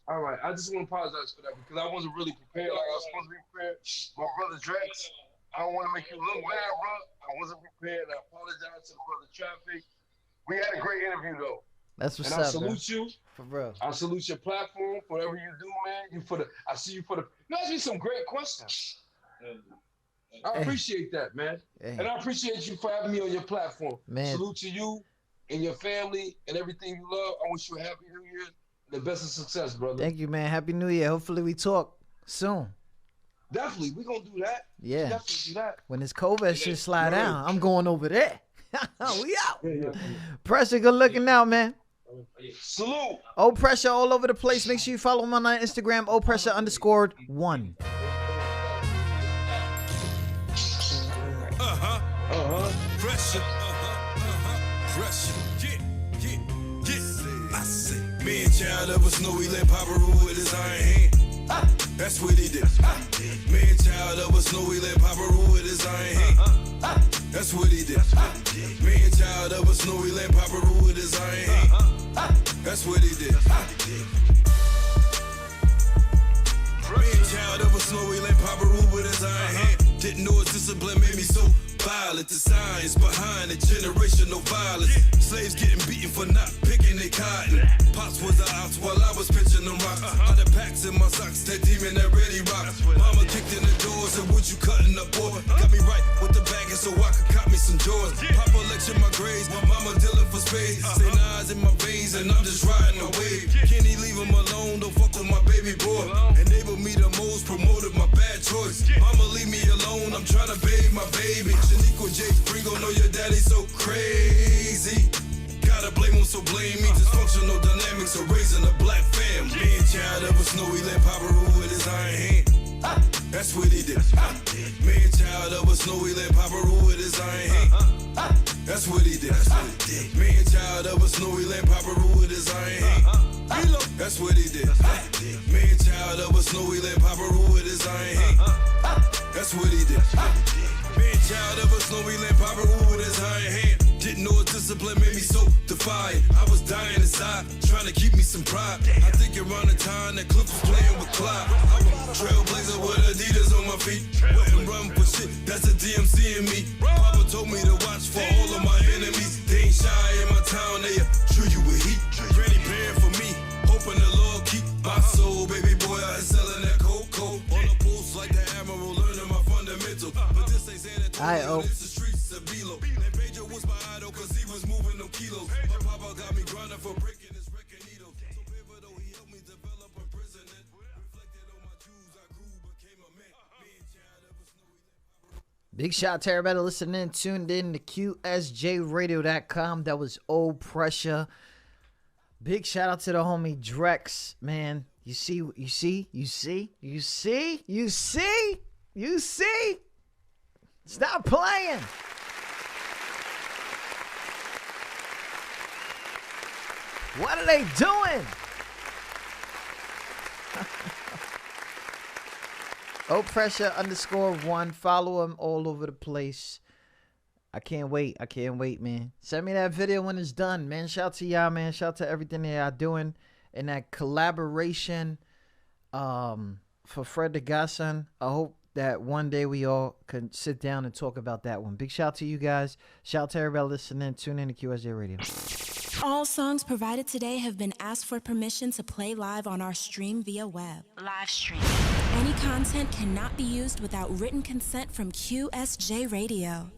All right. I just want to apologize for that because I wasn't really prepared like I was supposed to be prepared. My brother Drex, I don't want to make you look bad, bro. I wasn't prepared. I apologize to the brother Traffic. We had a great interview, though. That's what's and up, I salute bro. you. For real. I salute your platform for whatever you do, man. I see you for the. You asked me some great questions. I appreciate that, man. And I appreciate you for having me on your platform. Man. Salute to you and your family and everything you love. I wish you a happy New Year and the best of success, brother. Thank you, man. Happy New Year. Hopefully we talk soon. Definitely. We're going to do that. Yeah. Definitely do that. When this COVID shit slide down, I'm going over there. We out. Yeah. Pressure, good looking out, man. Salute. Opressure all over the place. Make sure you follow him on Instagram, Opressure_1. Pressure. Pressure. I say, me and child of a snowy let Papa rule with his iron hand. That's what he did. Me and child of a snowy let Papa rule with his iron hand. That's what he did. Me and child of a snowy let Papa rule with his iron hand. That's what he did. Me and child of a snowy let Papa rule with his iron hand. Didn't know his discipline made me so violent. The science behind it, generational violence. Slaves getting beaten for not picking their cotton. Pops was the ops while I was pitching them rocks. All the packs in my socks, that demon that ready rock. Mama kicked in the doors and what you cutting up, boy? Got me right with the bag so I could cop me some Jordans. Papa lecture my grades, my mama dealing for spades. Say knives in my veins and I'm just riding a wave. Can't he leave him alone? Don't fuck with my baby boy. Enable me the most, promoted my bad choice. Mama leave me alone, I'm trying to bathe my baby. Shaniqua J. Pringle, know your daddy's so crazy. Gotta blame him, so blame me. Dysfunctional dynamics of raising a black family. Me and child of a snowy let Papa rule with his iron hand. That's what he did. Me and child of a snowy let Papa rule with his iron hand. That's what he did. Me and child of a snowy let Papa rule with his iron hand. That's what he did. Me and child of a snowy let Papa rule with his iron hand. That's what he did. Me and child of a snowy let Papa rule with his iron hand. Didn't know discipline made me so defiant. I was dying inside, trying to keep me some pride. I think around the time that Cliff was playing with Clyde. I was trailblazer with Adidas on my feet. Wouldn't run for shit, that's a DMC in me. Papa told me to watch for all of my enemies. They ain't shy in my town, they treat you with heat. Granny praying for me, hoping the Lord keep my soul. Baby boy out here selling that cold. On the post like the Admiral, learning my fundamental. But this ain't saying that it's the streets of Bilo. And Pedro was my idol cause he was moving them kilos. My papa got me grinding for breaking his record needles. So pivotal, he helped me develop a prison. Reflected on my Jews, I grew, became a man. Me and Chad ever snowy. Big shout out to everybody listening, tuned in to QSJRadio.com. That was Opressure. Big shout out to the homie Drex, man. You see? Stop playing. What are they doing? Opressure_1. Follow him all over the place. I can't wait, man. Send me that video when it's done, man. Shout out to y'all, man. Shout out to everything that y'all doing in that collaboration for Fred the Godson. I hope that one day we all can sit down and talk about that one. Big shout out to you guys. Shout out to everybody listening. Tune in to QSJ Radio. All songs provided today have been asked for permission to play live on our stream via web. Live stream. Any content cannot be used without written consent from QSJ Radio.